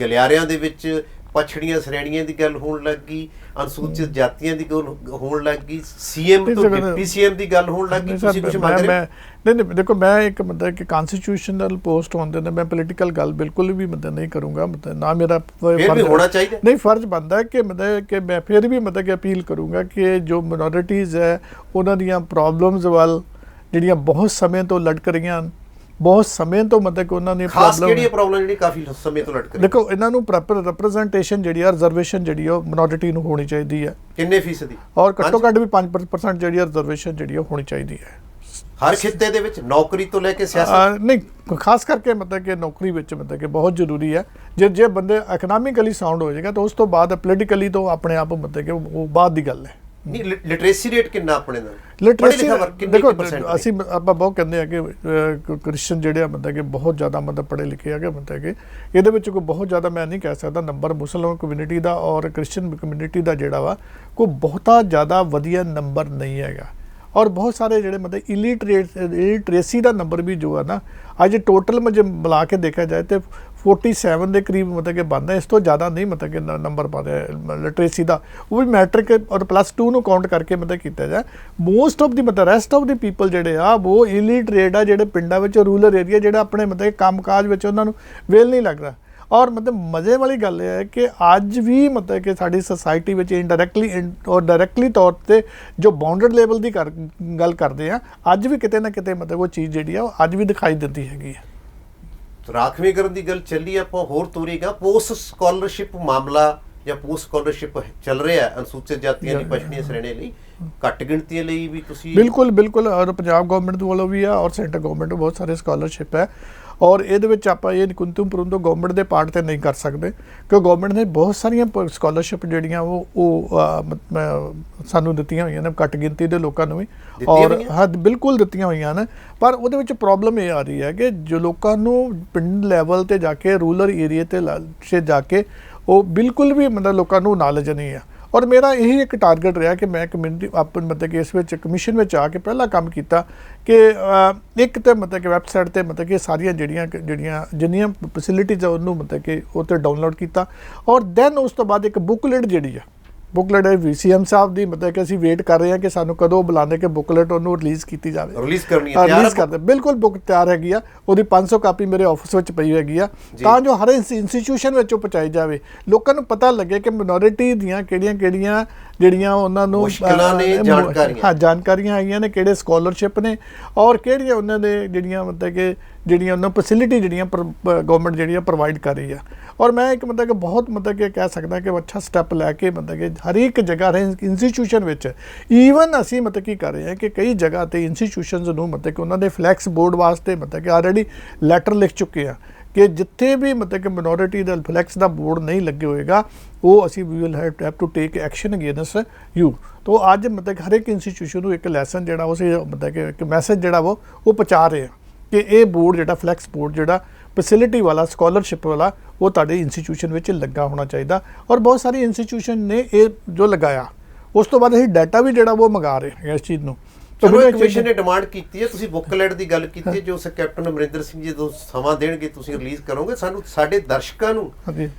Speaker 2: ਗਲਿਆਰਿਆਂ ਦੇ ਵਿੱਚ ਪਛੜੀਆਂ ਸ਼੍ਰੇਣੀਆਂ ਦੀ ਗੱਲ ਹੋਣ ਲੱਗ ਗਈ, ਅਨੁਸੂਚਿਤ ਜਾਤੀਆਂ ਦੀ ਗੱਲ ਹੋਣ ਲੱਗ ਗਈ, ਸੀਐਮ ਤੋਂ ਡਿਪਟੀ ਸੀਐਮ ਦੀ ਗੱਲ ਹੋਣ ਲੱਗ ਗਈ। ਤੁਸੀਂ ਕੁਝ ਮੰਗ ਰਹੇ?
Speaker 1: ਨਹੀਂ ਦੇਖੋ, ਮੈਂ ਇੱਕ ਮਤਲਬ ਕਿ ਕਨਸਟੀਟਿਊਸ਼ਨਲ ਪੋਸਟ ਹੋਣ ਦੇ ਨਾਲ ਮੈਂ ਪੋਲੀਟੀਕਲ ਗੱਲ ਬਿਲਕੁਲ ਵੀ ਮਤਲਬ ਨਹੀਂ ਕਰੂੰਗਾ, ਮਤਲਬ ਨਾ ਮੇਰਾ
Speaker 2: ਫਰਜ਼ ਹੋਣਾ ਚਾਹੀਦਾ।
Speaker 1: ਨਹੀਂ, ਫਰਜ਼ ਬਣਦਾ ਹੈ ਕਿ ਮਤਲਬ ਕਿ ਮੈਂ ਫਿਰ ਵੀ ਮਤਲਬ ਕਿ ਅਪੀਲ ਕਰੂੰਗਾ ਕਿ ਜੋ ਮਿਨੋਰਿਟੀਜ਼ ਹੈ ਉਹਨਾਂ ਦੀਆਂ ਪ੍ਰੋਬਲਮਸ ਵੱਲ ਜਿਹੜੀਆਂ ਬਹੁਤ ਸਮੇਂ ਤੋਂ ਲਟਕ ਰਹੀਆਂ, ਬਹੁਤ ਸਮੇਂ ਤੋਂ ਮਤਲਬ ਕਿ ਉਹਨਾਂ ਨੇ
Speaker 2: ਪ੍ਰੋਬਲਮ ਜਿਹੜੀ ਕਾਫੀ ਸਮੇਂ ਤੋਂ ਲਟਕ ਰਹੀ,
Speaker 1: ਦੇਖੋ ਇਹਨਾਂ ਨੂੰ ਪ੍ਰੋਪਰ ਰਿਪਰੈਜ਼ੈਂਟੇਸ਼ਨ ਜਿਹੜੀ ਆ, ਰਿਜ਼ਰਵੇਸ਼ਨ ਜਿਹੜੀ ਆ ਉਹ ਮਿਨੋਰਿਟੀ ਨੂੰ ਹੋਣੀ ਚਾਹੀਦੀ ਹੈ।
Speaker 2: ਕਿੰਨੇ ਫੀਸਦੀ?
Speaker 1: ਔਰ ਘੱਟੋ ਘੱਟ ਵੀ 5% ਜਿਹੜੀ ਆ ਰਿਜ਼ਰਵੇਸ਼ਨ ਜਿਹੜੀ ਆ ਹੋਣੀ ਚਾਹੀਦੀ ਹੈ
Speaker 2: ਹਰ ਖਿੱਤੇ ਦੇ ਵਿੱਚ, ਨੌਕਰੀ ਤੋਂ ਲੈ ਕੇ ਸਿਆਸਤ।
Speaker 1: ਨਹੀਂ, ਖਾਸ ਕਰਕੇ ਮਤਲਬ ਕਿ ਨੌਕਰੀ ਵਿੱਚ ਮਤਲਬ ਕਿ ਬਹੁਤ ਜ਼ਰੂਰੀ ਹੈ। ਜੇ ਬੰਦੇ ਇਕਨੋਮਿਕਲੀ ਸਾਊਂਡ ਹੋ ਜਾਏਗਾ ਤਾਂ ਉਸ ਤੋਂ ਬਾਅਦ ਪੋਲੀਟੀਕਲੀ ਤੋਂ ਆਪਣੇ ਆਪ ਮਤਲਬ ਕਿ ਉਹ ਬਾਅਦ ਦੀ ਗੱਲ ਹੈ।
Speaker 2: ਨਹੀਂ, ਲਿਟਰੇਸੀ ਰੇਟ ਕਿੰਨਾ ਆਪਣੇ ਦਾ?
Speaker 1: ਲਿਟਰੇਸੀ ਦੇਖੋ, ਅਸੀਂ ਆਪਾਂ ਬਹੁਤ ਕਹਿੰਦੇ ਆ ਕਿ ਕ੍ਰਿਸਚਨ ਜਿਹੜੇ ਆ ਮਤਲਬ ਕਿ ਬਹੁਤ ਜ਼ਿਆਦਾ ਮਤਲਬ ਪੜ੍ਹੇ ਲਿਖੇ ਹੈਗੇ, ਮਤਲਬ ਕਿ ਇਹਦੇ ਵਿੱਚ ਕੋਈ ਬਹੁਤ ਜ਼ਿਆਦਾ ਮੈਂ ਨਹੀਂ ਕਹਿ ਸਕਦਾ ਨੰਬਰ ਮੁਸਲਮਾਨ ਕਮਿਊਨਿਟੀ ਦਾ ਔਰ ਕ੍ਰਿਸਚਨ ਕਮਿਊਨਿਟੀ ਦਾ ਜਿਹੜਾ ਵਾ ਕੋਈ ਬਹੁਤਾ ਜ਼ਿਆਦਾ ਵਧੀਆ ਨੰਬਰ ਨਹੀਂ ਹੈਗਾ। ਔਰ ਬਹੁਤ ਸਾਰੇ ਜਿਹੜੇ ਮਤਲਬ ਇਲਿਟਰੇਸੀ ਦਾ ਨੰਬਰ ਵੀ ਜੋ ਹੈ ਨਾ, ਅੱਜ ਟੋਟਲ ਜੇ ਮਿਲਾ ਕੇ ਦੇਖਿਆ ਜਾਏ ਤਾਂ 47 ਦੇ ਕਰੀਬ ਮਤਲਬ ਕਿ ਬਣਦਾ, ਇਸ ਤੋਂ ਜ਼ਿਆਦਾ ਨਹੀਂ ਮਤਲਬ ਕਿ ਨੰਬਰ ਪਾ ਰਿਹਾ ਲਿਟਰੇਸੀ ਦਾ, ਉਹ ਵੀ ਮੈਟ੍ਰਿਕ ਔਰ +2 ਨੂੰ ਕਾਊਂਟ ਕਰਕੇ ਮਤਲਬ ਕੀਤਾ ਜਾਏ। ਮੋਸਟ ਆਫ ਦੀ ਮਤਲਬ ਰੈਸਟ ਆਫ ਦੀ ਪੀਪਲ ਜਿਹੜੇ ਆ ਉਹ ਇਲਿਟਰੇਟ ਆ, ਜਿਹੜੇ ਪਿੰਡਾਂ ਵਿੱਚ ਰੂਰਲ ਏਰੀਆ ਜਿਹੜਾ ਆਪਣੇ ਮਤਲਬ ਕੰਮਕਾਜ ਵਿੱਚ ਉਹਨਾਂ ਨੂੰ ਵੇਲ ਨਹੀਂ ਲੱਗਦਾ। ਔਰ ਮਤਲਬ ਮਜ਼ੇ ਵਾਲੀ ਗੱਲ ਇਹ ਹੈ ਕਿ ਅੱਜ ਵੀ ਮਤਲਬ ਕਿ ਸਾਡੀ ਸੋਸਾਇਟੀ ਵਿੱਚ ਇਨਡਾਇਰੈਕਟਲੀ ਔਰ ਡਾਇਰੈਕਟਲੀ ਤੌਰ 'ਤੇ ਜੋ ਬਾਉਂਡਡ ਲੈਵਲ ਦੀ ਗੱਲ ਕਰਦੇ ਆ, ਅੱਜ ਵੀ ਕਿਤੇ ਨਾ ਕਿਤੇ ਮਤਲਬ ਉਹ ਚੀਜ਼ ਜਿਹੜੀ ਆ ਉਹ ਅੱਜ ਵੀ ਦਿਖਾਈ ਦਿੰਦੀ ਹੈਗੀ ਹੈ।
Speaker 2: ਰਾਖਵੇਂਕਰਨ ਦੀ ਗੱਲ ਚੱਲੀ, ਆਪਾਂ ਹੋਰ ਤੋਰੀਗਾ ਪੋਸਟ ਸਕਾਲਰਸ਼ਿਪ ਮਾਮਲਾ ਜਾਂ ਪੋਸਟ ਸਕਾਲਰਸ਼ਿਪ ਚੱਲ ਰਿਹਾ ਅਨੁਸੂਚਿਤ ਜਾਤੀਆਂ ਦੀ ਪਛੜੀਆਂ ਸ਼੍ਰੇਣੀਆਂ ਲਈ, ਘੱਟ ਗਿਣਤੀਆਂ ਲਈ ਵੀ ਤੁਸੀਂ?
Speaker 1: ਬਿਲਕੁਲ ਔਰ ਪੰਜਾਬ ਗਵਰਨਮੈਂਟ ਵੱਲੋਂ ਵੀ ਆ ਔਰ ਸੈਂਟਰ ਗਵਰਨਮੈਂਟ ਬਹੁਤ ਸਾਰੇ ਸਕਾਲਰਸ਼ਿਪ ਹੈ। ਔਰ ਇਹਦੇ ਵਿੱਚ ਆਪਾਂ ਇਹ ਕੁੰਤਮ ਪਰੰਤੂ ਗਵਰਨਮੈਂਟ ਦੇ ਪਾਰਟ 'ਤੇ ਨਹੀਂ ਕਰ ਸਕਦੇ ਕਿਉਂਕਿ ਗਵਰਨਮੈਂਟ ਨੇ ਬਹੁਤ ਸਾਰੀਆਂ ਸਕਾਲਰਸ਼ਿਪ ਜਿਹੜੀਆਂ ਉਹ ਸਾਨੂੰ ਦਿੱਤੀਆਂ ਹੋਈਆਂ ਨੇ, ਘੱਟ ਗਿਣਤੀ ਦੇ ਲੋਕਾਂ ਨੂੰ ਵੀ, ਔਰ ਬਿਲਕੁਲ ਦਿੱਤੀਆਂ ਹੋਈਆਂ ਨੇ। ਪਰ ਉਹਦੇ ਵਿੱਚ ਪ੍ਰੋਬਲਮ ਇਹ ਆ ਰਹੀ ਹੈ ਕਿ ਜੋ ਲੋਕਾਂ ਨੂੰ ਪਿੰਡ ਲੈਵਲ 'ਤੇ ਜਾ ਕੇ ਰੂਰਲ ਏਰੀਏ 'ਤੇ ਜਾ ਕੇ ਉਹ ਬਿਲਕੁਲ ਵੀ ਮਤਲਬ ਲੋਕਾਂ ਨੂੰ ਨਾਲੇਜ ਨਹੀਂ ਆ। ਔਰ ਮੇਰਾ ਇਹੀ ਇੱਕ ਟਾਰਗੇਟ ਰਿਹਾ ਕਿ ਮੈਂ ਕਮਿਊਨਿਟੀ ਆਪਣ ਮਤਲਬ ਕਿ ਇਸ ਵਿੱਚ ਕਮਿਸ਼ਨ ਵਿੱਚ ਆ ਕੇ ਪਹਿਲਾ ਕੰਮ ਕੀਤਾ ਕਿ ਇੱਕ ਤਾਂ ਮਤਲਬ ਕਿ ਵੈਬਸਾਈਟ 'ਤੇ ਮਤਲਬ ਕਿ ਸਾਰੀਆਂ ਜਿੰਨੀਆਂ ਫੈਸਿਲਿਟੀਜ਼ ਆ ਉਹਨੂੰ ਮਤਲਬ ਕਿ ਉਹ 'ਤੇ ਡਾਊਨਲੋਡ ਕੀਤਾ। ਔਰ ਦੈਨ ਉਸ ਤੋਂ ਬਾਅਦ ਇੱਕ ਬੁੱਕਲੇਟ ਜਿਹੜੀ ਆ, ਬੁੱਕਲੇਟ ਹੈ VCM ਸਾਹਿਬ ਦੀ, ਮਤਲਬ ਕਿ ਅਸੀਂ ਵੇਟ ਕਰ ਰਹੇ ਹਾਂ ਕਿ ਸਾਨੂੰ ਕਦੋਂ ਬੁਲਾਉਂਦੇ ਕਿ ਬੁੱਕਲੇਟ ਉਹਨੂੰ ਰਿਲੀਜ਼ ਕੀਤੀ ਜਾਵੇ।
Speaker 2: ਰਿਲੀਜ਼ ਕਰਨੀ ਹੈ,
Speaker 1: ਰਿਲੀਜ਼ ਕਰਦੇ ਬਿਲਕੁਲ, ਬੁੱਕ ਤਿਆਰ ਹੈਗੀ ਆ, ਉਹਦੀ 500 ਕਾਪੀ ਮੇਰੇ ਆਫਿਸ ਵਿੱਚ ਪਈ ਹੈਗੀ ਆ, ਤਾਂ ਜੋ ਹਰ ਇੰਸਟੀਟਿਊਸ਼ਨ ਵਿੱਚ ਉਹ ਪਹੁੰਚਾਈ ਜਾਵੇ, ਲੋਕਾਂ ਨੂੰ ਪਤਾ ਲੱਗੇ ਕਿ ਮਿਨੋਰਿਟੀ ਦੀਆਂ ਕਿਹੜੀਆਂ ਜਿਹੜੀਆਂ ਉਹਨਾਂ ਨੂੰ
Speaker 2: ਜਾਣਕਾਰੀਆਂ
Speaker 1: ਹੈਗੀਆਂ ਨੇ, ਕਿਹੜੇ ਸਕਾਲਰਸ਼ਿਪ ਨੇ ਔਰ ਕਿਹੜੀਆਂ ਉਹਨਾਂ ਦੇ ਜਿਹੜੀਆਂ ਮਤਲਬ ਕਿ ਜਿਹੜੀਆਂ ਉਹਨਾਂ ਫੈਸਿਲਿਟੀ ਜਿਹੜੀਆਂ ਗਵਰਨਮੈਂਟ ਜਿਹੜੀਆਂ ਪ੍ਰੋਵਾਈਡ ਕਰ ਰਹੀ ਆ। ਔਰ ਮੈਂ ਇੱਕ ਮਤਲਬ ਕਿ ਬਹੁਤ ਮਤਲਬ ਕਿ ਕਹਿ ਸਕਦਾ ਕਿ ਅੱਛਾ ਸਟੈਪ ਲੈ ਕੇ ਮਤਲਬ ਕਿ ਹਰ ਇੱਕ ਜਗ੍ਹਾ ਹਰ ਇੰਸਟੀਟਿਊਸ਼ਨ ਵਿੱਚ ਈਵਨ ਅਸੀਂ ਮਤਲਬ ਕੀ ਕਰ ਰਹੇ ਹਾਂ ਕਿ ਕਈ ਜਗ੍ਹਾ ਤੇ ਇੰਸਟੀਟਿਊਸ਼ਨਸ ਨੂੰ ਮਤਲਬ ਕਿ ਉਹਨਾਂ ਦੇ ਫਲੈਕਸ ਬੋਰਡ ਵਾਸਤੇ ਮਤਲਬ ਕਿ ਆਲਰੇਡੀ ਲੈਟਰ ਲਿਖ ਚੁੱਕੇ ਆ ਕਿ ਜਿੱਥੇ ਵੀ ਮਤਲਬ ਕਿ ਮਿਨੋਰਿਟੀ ਦਾ ਫਲੈਕਸ ਦਾ ਬੋਰਡ ਨਹੀਂ ਲੱਗੇ ਹੋਏਗਾ ਉਹ ਅਸੀਂ ਵੀ will have to take action against you. ਤੋ ਅੱਜ ਮਤਲਬ ਕਿ ਹਰ ਇੱਕ ਇੰਸਟੀਟਿਊਸ਼ਨ ਨੂੰ ਇੱਕ ਲੈਸਨ ਜਿਹੜਾ ਉਹ ਮਤਲਬ ਕਿ ਇੱਕ ਮੈਸੇਜ ਜਿਹੜਾ ਉਹ ਪਹੁੰਚਾ ਰਹੇ ਆ ਕਿ ਇਹ ਬੋਰਡ ਜਿਹੜਾ ਫਲੈਕਸ ਬੋਰਡ ਜਿਹੜਾ ਫੈਸਿਲਿਟੀ ਵਾਲਾ ਸਕੋਲਰਸ਼ਿਪ ਵਾਲਾ ਉਹ ਤੁਹਾਡੇ ਇੰਸਟੀਟਿਊਸ਼ਨ ਵਿੱਚ ਲੱਗਾ ਹੋਣਾ ਚਾਹੀਦਾ। ਔਰ ਬਹੁਤ ਸਾਰੀ ਇੰਸਟੀਟਿਊਸ਼ਨ ਨੇ ਇਹ ਜੋ ਲਗਾਇਆ ਉਸ ਤੋਂ ਬਾਅਦ ਅਸੀਂ ਡਾਟਾ ਵੀ ਜਿਹੜਾ ਉਹ ਮੰਗਾ ਰਹੇ ਹਾਂ ਇਸ ਚੀਜ਼ ਨੂੰ।
Speaker 2: ਕਮਿਸ਼ਨ ਨੇ ਡਿਮਾਂਡ ਕੀਤੀ ਹੈ, ਤੁਸੀਂ ਬੁੱਕਲੈਟ ਦੀ ਗੱਲ ਕੀਤੀ ਹੈ ਜੋ ਕੈਪਟਨ ਅਮਰਿੰਦਰ ਸਿੰਘ ਜੀ ਜਦੋਂ ਸਮਾਂ ਦੇਣਗੇ ਤੁਸੀਂ ਰਿਲੀਜ਼ ਕਰੋਗੇ, ਸਾਨੂੰ ਸਾਡੇ ਦਰਸ਼ਕਾਂ ਨੂੰ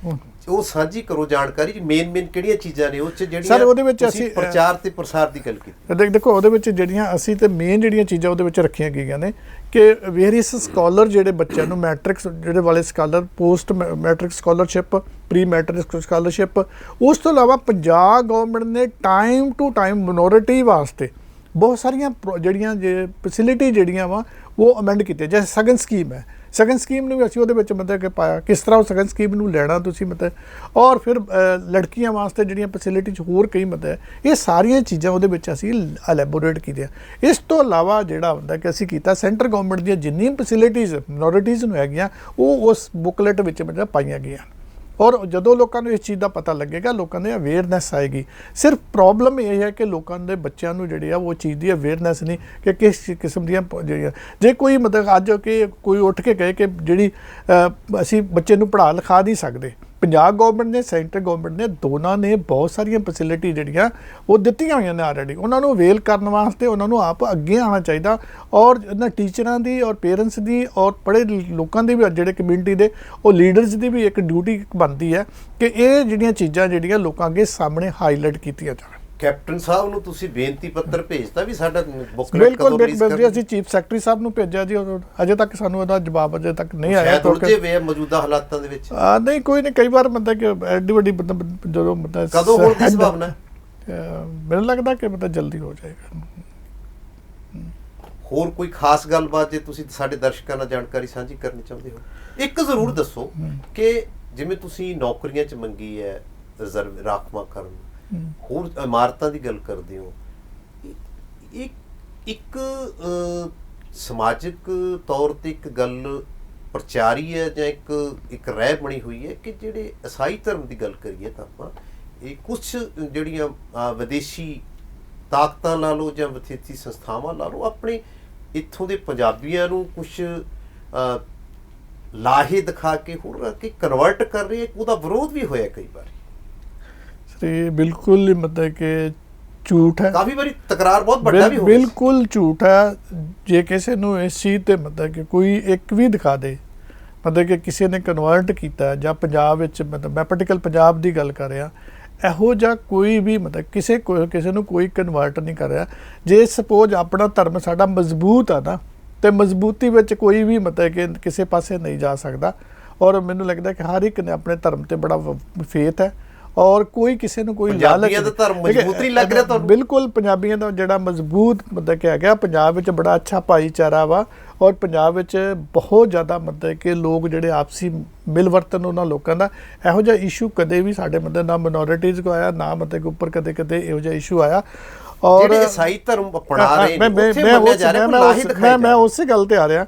Speaker 2: ਉਹ ਸਾਂਝੀ ਕਰੋ ਜਾਣਕਾਰੀ ਮੇਨ ਕਿਹੜੀਆਂ ਚੀਜ਼ਾਂ ਨੇ ਉਹ 'ਚ ਜਿਹੜੀਆਂ
Speaker 1: ਸਰ ਉਹਦੇ ਵਿੱਚ ਅਸੀਂ
Speaker 2: ਪ੍ਰਚਾਰ ਤੇ ਪ੍ਰਸਾਰ ਦੀ ਗੱਲ ਕੀਤੀ।
Speaker 1: ਦੇਖੋ ਉਹਦੇ ਵਿੱਚ ਜਿਹੜੀਆਂ ਅਸੀਂ ਤੇ ਮੇਨ ਜਿਹੜੀਆਂ ਚੀਜ਼ਾਂ ਉਹਦੇ ਵਿੱਚ ਰੱਖੀਆਂ ਗਈਆਂ ਨੇ ਕਿ ਵੇਰੀਅਸ ਸਕਾਲਰ ਜਿਹੜੇ ਬੱਚਿਆਂ ਨੂੰ ਮੈਟ੍ਰਿਕਸ ਜਿਹੜੇ ਵਾਲੇ scholar post matric scholarship pre matric scholarship, ਉਸ ਤੋਂ ਇਲਾਵਾ ਪੰਜਾਬ ਗਵਰਨਮੈਂਟ ਨੇ ਟਾਈਮ ਟੂ ਟਾਈਮ ਮਿਨੋਰਿਟੀ ਵਾਸਤੇ ਬਹੁਤ ਸਾਰੀਆਂ ਜਿਹੜੀਆਂ ਜੇ ਫੈਸਿਲਿਟੀ ਜਿਹੜੀਆਂ ਵਾ ਉਹ ਅਮੈਂਡ ਕੀਤੇ, ਜੈਸੇ ਸਗਨ ਸਕੀਮ ਹੈ। ਸਗਨ ਸਕੀਮ ਨੂੰ ਵੀ ਅਸੀਂ ਉਹਦੇ ਵਿੱਚ ਮਤਲਬ ਕਿ ਪਾਇਆ ਕਿਸ ਤਰ੍ਹਾਂ ਉਹ ਸਗਨ ਸਕੀਮ ਨੂੰ ਲੈਣਾ ਤੁਸੀਂ ਮਤਲਬ ਔਰ ਫਿਰ ਲੜਕੀਆਂ ਵਾਸਤੇ ਜਿਹੜੀਆਂ ਫੈਸਿਲਿਟੀ 'ਚ ਹੋਰ ਕਈ ਮਤਲਬ ਇਹ ਸਾਰੀਆਂ ਚੀਜ਼ਾਂ ਉਹਦੇ ਵਿੱਚ ਅਸੀਂ ਐਲੈਬੋਰੇਟ ਕੀਤੀਆਂ। ਇਸ ਤੋਂ ਇਲਾਵਾ ਜਿਹੜਾ ਹੁੰਦਾ ਕਿ ਅਸੀਂ ਕੀਤਾ ਸੈਂਟਰ ਗਵਰਨਮੈਂਟ ਦੀਆਂ ਜਿੰਨੀਆਂ ਫੈਸਿਲਿਟੀਜ਼ ਮਿਨੋਰਿਟੀਜ਼ ਨੂੰ ਹੈਗੀਆਂ ਉਹ ਉਸ ਬੁੱਕਲੈਟ ਵਿੱਚ ਮਤਲਬ ਪਾਈਆਂ ਗਈਆਂ। ਔਰ ਜਦੋਂ ਲੋਕਾਂ ਨੂੰ ਇਸ ਚੀਜ਼ ਦਾ ਪਤਾ ਲੱਗੇਗਾ ਲੋਕਾਂ ਦੇ ਅਵੇਅਰਨੈਸ ਆਏਗੀ। ਸਿਰਫ ਪ੍ਰੋਬਲਮ ਇਹ ਹੈ ਕਿ ਲੋਕਾਂ ਦੇ ਬੱਚਿਆਂ ਨੂੰ ਜਿਹੜੀ ਆ ਉਹ ਚੀਜ਼ ਦੀ ਅਵੇਅਰਨੈਸ ਨਹੀਂ ਕਿ ਕਿਸ ਕਿਸਮ ਦੀਆਂ ਜਿਹੜੀਆਂ ਜੇ ਕੋਈ ਮਤਲਬ ਅੱਜ ਕਿ ਕੋਈ ਉੱਠ ਕੇ ਕਹੇ ਕਿ ਜਿਹੜੀ ਅਸੀਂ ਬੱਚੇ ਨੂੰ ਪੜ੍ਹਾ ਲਿਖਾ ਨਹੀਂ ਸਕਦੇ, ਪੰਜਾਬ ਗਵਰਨਮੈਂਟ ਨੇ ਸੈਂਟਰ ਗਵਰਨਮੈਂਟ ਨੇ ਦੋਨਾਂ ਨੇ ਬਹੁਤ ਸਾਰੀਆਂ ਫੈਸਿਲਿਟੀ ਜਿਹੜੀਆਂ ਉਹ ਦਿੱਤੀਆਂ ਹੋਈਆਂ ਨੇ ਆਲਰੇਡੀ। ਉਹਨਾਂ ਨੂੰ ਅਵੇਲ ਕਰਨ ਵਾਸਤੇ ਉਹਨਾਂ ਨੂੰ ਆਪ ਅੱਗੇ ਆਉਣਾ ਚਾਹੀਦਾ ਔਰ ਇਹਨਾਂ ਟੀਚਰਾਂ ਦੀ ਔਰ ਪੇਰੈਂਟਸ ਦੀ ਔਰ ਪੜ੍ਹੇ ਲੋਕਾਂ ਦੀ ਵੀ ਜਿਹੜੇ ਕਮਿਊਨਿਟੀ ਦੇ ਉਹ ਲੀਡਰਸ ਦੀ ਵੀ ਇੱਕ ਡਿਊਟੀ ਬਣਦੀ ਹੈ ਕਿ ਇਹ ਜਿਹੜੀਆਂ ਚੀਜ਼ਾਂ ਜਿਹੜੀਆਂ ਲੋਕਾਂ ਅੱਗੇ ਸਾਹਮਣੇ ਹਾਈਲਾਈਟ ਕੀਤੀਆਂ ਜਾਣ।
Speaker 2: ਕੈਪਟਨ ਸਾਹਿਬ ਨੂੰ ਤੁਸੀਂ ਬੇਨਤੀ ਪੱਤਰ ਭੇਜਤਾ ਵੀ ਸਾਡਾ ਬੁੱਕਲੈਟ ਕਦੋਂ ਰਿਲੀਜ਼
Speaker 1: ਬਿਲਕੁਲ ਅਸੀਂ ਚੀਫ ਸੈਕਟਰੀ ਸਾਹਿਬ ਨੂੰ ਭੇਜਿਆ ਜੀ, ਅਜੇ ਤੱਕ ਸਾਨੂੰ ਉਹਦਾ ਜਵਾਬ ਅਜੇ ਤੱਕ ਨਹੀਂ ਆਇਆ।
Speaker 2: ਉਲਝੇ ਹੋਏ ਮੌਜੂਦਾ ਹਾਲਾਤਾਂ ਦੇ ਵਿੱਚ
Speaker 1: ਨਹੀਂ ਕੋਈ ਨਹੀਂ, ਕਈ ਵਾਰ ਮਤਲਬ ਕਿ ਐਡੀ ਵੱਡੀ ਜਦੋਂ ਮਤਲਬ
Speaker 2: ਕਦੋਂ ਹੋਣ ਦੀ ਸੰਭਾਵਨਾ
Speaker 1: ਮੈਨੂੰ ਲੱਗਦਾ ਕਿ ਮਤਲਬ ਜਲਦੀ ਹੋ ਜਾਏਗਾ।
Speaker 2: ਹੋਰ ਕੋਈ ਖਾਸ ਗੱਲਬਾਤ ਜੇ ਤੁਸੀਂ ਸਾਡੇ ਦਰਸ਼ਕਾਂ ਨਾਲ ਜਾਣਕਾਰੀ ਸਾਂਝੀ ਕਰਨੀ ਚਾਹੁੰਦੇ ਹੋ? ਇੱਕ ਜ਼ਰੂਰ ਦੱਸੋ ਕਿ ਜਿਵੇਂ ਤੁਸੀਂ ਨੌਕਰੀਆਂ 'ਚ ਮੰਗੀ ਹੈ ਰਿਜ਼ਰਵ ਰਾਖਵਾਂਕਰਨ, ਹੋਰ ਇਮਾਰਤਾਂ ਦੀ ਗੱਲ ਕਰਦੇ ਹੋ, ਇੱਕ ਸਮਾਜਿਕ ਤੌਰ ਤੇ ਇੱਕ ਗੱਲ ਪ੍ਰਚਾਰੀ ਹੈ ਜਾਂ ਇੱਕ ਰਹਿ ਬਣੀ ਹੋਈ ਹੈ ਕਿ ਜਿਹੜੇ ਈਸਾਈ ਧਰਮ ਦੀ ਗੱਲ ਕਰੀਏ ਤਾਂ ਆਪਾਂ ਇਹ ਕੁਛ ਜਿਹੜੀਆਂ ਵਿਦੇਸ਼ੀ ਤਾਕਤਾਂ ਲਾ ਲਓ ਜਾਂ ਵਿਦੇਸ਼ੀ ਸੰਸਥਾਵਾਂ ਲਾ ਲਓ ਆਪਣੇ ਇੱਥੋਂ ਦੇ ਪੰਜਾਬੀਆਂ ਨੂੰ ਕੁਛ ਲਾਹੇ ਦਿਖਾ ਕੇ ਹੋਰ ਕਿ ਕਨਵਰਟ ਕਰ ਰਹੇ, ਉਹਦਾ ਵਿਰੋਧ ਵੀ ਹੋਇਆ ਕਈ ਵਾਰ।
Speaker 1: ਇਹ ਬਿਲਕੁਲ ਮਤਲਬ ਕਿ ਝੂਠ ਹੈ,
Speaker 2: ਕਾਫੀ ਵਾਰੀ ਤਕਰਾਰ ਬਹੁਤ ਵੱਡਾ ਵੀ ਹੋ ਗਿਆ।
Speaker 1: ਬਿਲਕੁਲ ਝੂਠ ਹੈ। ਜੇ ਕਿਸੇ ਨੂੰ ਇਸ ਚੀਜ਼ ਤੇ ਮਤਲਬ ਕਿ ਕੋਈ ਇੱਕ ਵੀ ਦਿਖਾ ਦੇ ਮਤਲਬ ਕਿ ਕਿਸੇ ਨੇ ਕਨਵਰਟ ਕੀਤਾ ਜਾਂ ਪੰਜਾਬ ਵਿੱਚ ਮਤਲਬ ਮੈਂ ਪਰਟੀਕੂਲਰ ਪੰਜਾਬ ਦੀ ਗੱਲ ਕਰ ਰਿਹਾ, ਇਹੋ ਜਿਹਾ ਕੋਈ ਵੀ ਮਤਲਬ ਕਿਸੇ ਨੂੰ ਕੋਈ ਕਨਵਰਟ ਨਹੀਂ ਕਰ ਰਿਹਾ। ਜੇ ਸਪੋਜ਼ ਆਪਣਾ ਧਰਮ ਸਾਡਾ ਮਜ਼ਬੂਤ ਆ ਨਾ ਤੇ ਮਜ਼ਬੂਤੀ ਵਿੱਚ ਕੋਈ ਵੀ ਮਤਲਬ ਕਿ ਕਿਸੇ ਪਾਸੇ ਨਹੀਂ ਜਾ ਸਕਦਾ। ਔਰ ਮੈਨੂੰ ਲੱਗਦਾ ਕਿ ਹਰ ਇੱਕ ਨੇ ਆਪਣੇ ਧਰਮ ਤੇ ਬੜਾ ਫੇਥ ਹੈ ਔਰ ਕੋਈ ਕਿਸੇ ਨੂੰ ਕੋਈ ਲਾਲਚ
Speaker 2: ਦਾ ਧਰਮ ਮਜ਼ਬੂਤ ਨਹੀਂ ਲੱਗ ਰਿਹਾ ਤੁਹਾਨੂੰ?
Speaker 1: ਬਿਲਕੁਲ ਪੰਜਾਬੀਆਂ ਦਾ ਜਿਹੜਾ ਮਜ਼ਬੂਤ ਮਤਲਬ ਕਿ ਹੈਗਾ, ਪੰਜਾਬ ਵਿੱਚ ਬੜਾ ਅੱਛਾ ਭਾਈਚਾਰਾ ਵਾ ਔਰ ਪੰਜਾਬ ਵਿੱਚ ਬਹੁਤ ਜ਼ਿਆਦਾ ਮਤਲਬ ਕਿ ਲੋਕ ਜਿਹੜੇ ਆਪਸੀ ਮਿਲਵਰਤਨ ਉਹਨਾਂ ਲੋਕਾਂ ਦਾ, ਇਹੋ ਜਿਹਾ ਇਸ਼ੂ ਕਦੇ ਵੀ ਸਾਡੇ ਮਤਲਬ ਨਾ ਮਿਨੋਰਿਟੀਜ਼ ਕੋ ਆਇਆ ਨਾ ਮਤਲਬ ਕਿ ਉੱਪਰ ਕਦੇ ਇਹੋ ਜਿਹਾ ਇਸ਼ੂ ਆਇਆ। ਔਰ
Speaker 2: ਜਿਹੜੇ ਈਸਾਈ ਧਰਮ ਅਪਣਾ ਰਹੇ ਨੇ
Speaker 1: ਮੈਂ ਉਸੇ ਗੱਲ ਤੇ ਆ ਰਿਹਾ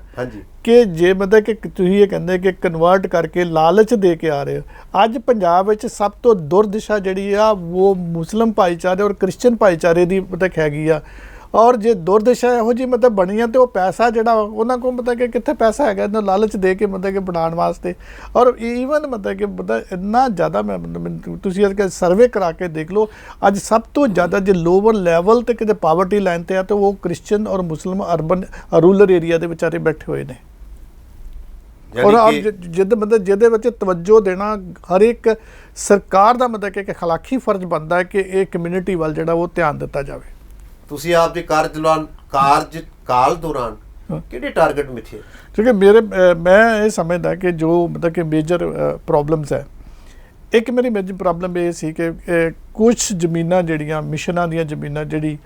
Speaker 1: ਕਿ ਜੇ ਮਤਲਬ ਕਿ ਤੁਸੀਂ ਇਹ ਕਹਿੰਦੇ ਕਿ ਕਨਵਰਟ ਕਰਕੇ ਲਾਲਚ ਦੇ ਕੇ ਆ ਰਹੇ ਹੋ। ਅੱਜ ਪੰਜਾਬ ਵਿੱਚ ਸਭ ਤੋਂ ਦੁਰਦਿਸ਼ਾ ਜਿਹੜੀ ਆ ਉਹ ਮੁਸਲਿਮ ਭਾਈਚਾਰੇ ਔਰ ਕ੍ਰਿਸਚਨ ਭਾਈਚਾਰੇ ਦੀ ਮਤਲਬ ਹੈਗੀ ਆ। ਔਰ ਜੇ ਦੁਰਦਿਸ਼ਾ ਇਹੋ ਜਿਹੀ ਮਤਲਬ ਬਣੀ ਆ ਤੇ ਉਹ ਪੈਸਾ ਜਿਹੜਾ ਉਹਨਾਂ ਕੋਲ ਮਤਲਬ ਕਿ ਕਿੱਥੇ ਪੈਸਾ ਹੈਗਾ ਇਹਨਾਂ ਲਾਲਚ ਦੇ ਕੇ ਮਤਲਬ ਕਿ ਬਣਾਉਣ ਵਾਸਤੇ। ਔਰ ਈਵਨ ਮਤਲਬ ਕਿ ਇੰਨਾ ਜ਼ਿਆਦਾ ਮੈਂ ਤੁਸੀਂ ਅੱਜ ਸਰਵੇ ਕਰਾ ਕੇ ਦੇਖ ਲਓ, ਅੱਜ ਸਭ ਤੋਂ ਜ਼ਿਆਦਾ ਜੇ ਲੋਅਰ ਲੈਵਲ ਤੇ ਕਿਤੇ ਪਾਵਰਟੀ ਲਾਈਨ ਤੇ ਆ ਤੇ ਉਹ ਕ੍ਰਿਸਚਨ ਔਰ ਮੁਸਲਿਮ ਅਰਬਨ ਰੂਰਲ ਏਰੀਆ ਦੇ ਵਿਚਾਰੇ ਬੈਠੇ ਹੋਏ ਨੇ। ਔਰ ਜਿਹਦੇ ਵਿੱਚ ਤਵੱਜੋ ਦੇਣਾ ਹਰ ਇੱਕ ਸਰਕਾਰ ਦਾ ਮਤਲਬ ਕਿ ਅਖਲਾਕੀ ਫਰਜ਼ ਬਣਦਾ ਹੈ ਕਿ ਇਹ ਕਮਿਊਨਿਟੀ ਵੱਲ ਜਿਹੜਾ ਉਹ ਧਿਆਨ ਦਿੱਤਾ ਜਾਵੇ।
Speaker 2: ਤੁਸੀਂ ਆਪ ਦੇ ਕਾਰਜਕਾਲ ਦੌਰਾਨ ਕਿਹੜੇ ਟਾਰਗੇਟ ਮਿੱਥੇ?
Speaker 1: ਕਿਉਂਕਿ ਮੈਂ ਇਹ ਸਮਝਦਾ ਕਿ ਜੋ ਮਤਲਬ ਕਿ ਮੇਜਰ ਪ੍ਰੋਬਲਮਸ ਹੈ, ਇੱਕ ਮੇਰੀ ਮੇਜਰ ਪ੍ਰੋਬਲਮ ਇਹ ਸੀ ਕਿ ਕੁਛ ਜ਼ਮੀਨਾਂ ਜਿਹੜੀਆਂ ਮਿਸ਼ਨਾਂ ਦੀਆਂ ਜ਼ਮੀਨਾਂ ਜਿਹੜੀ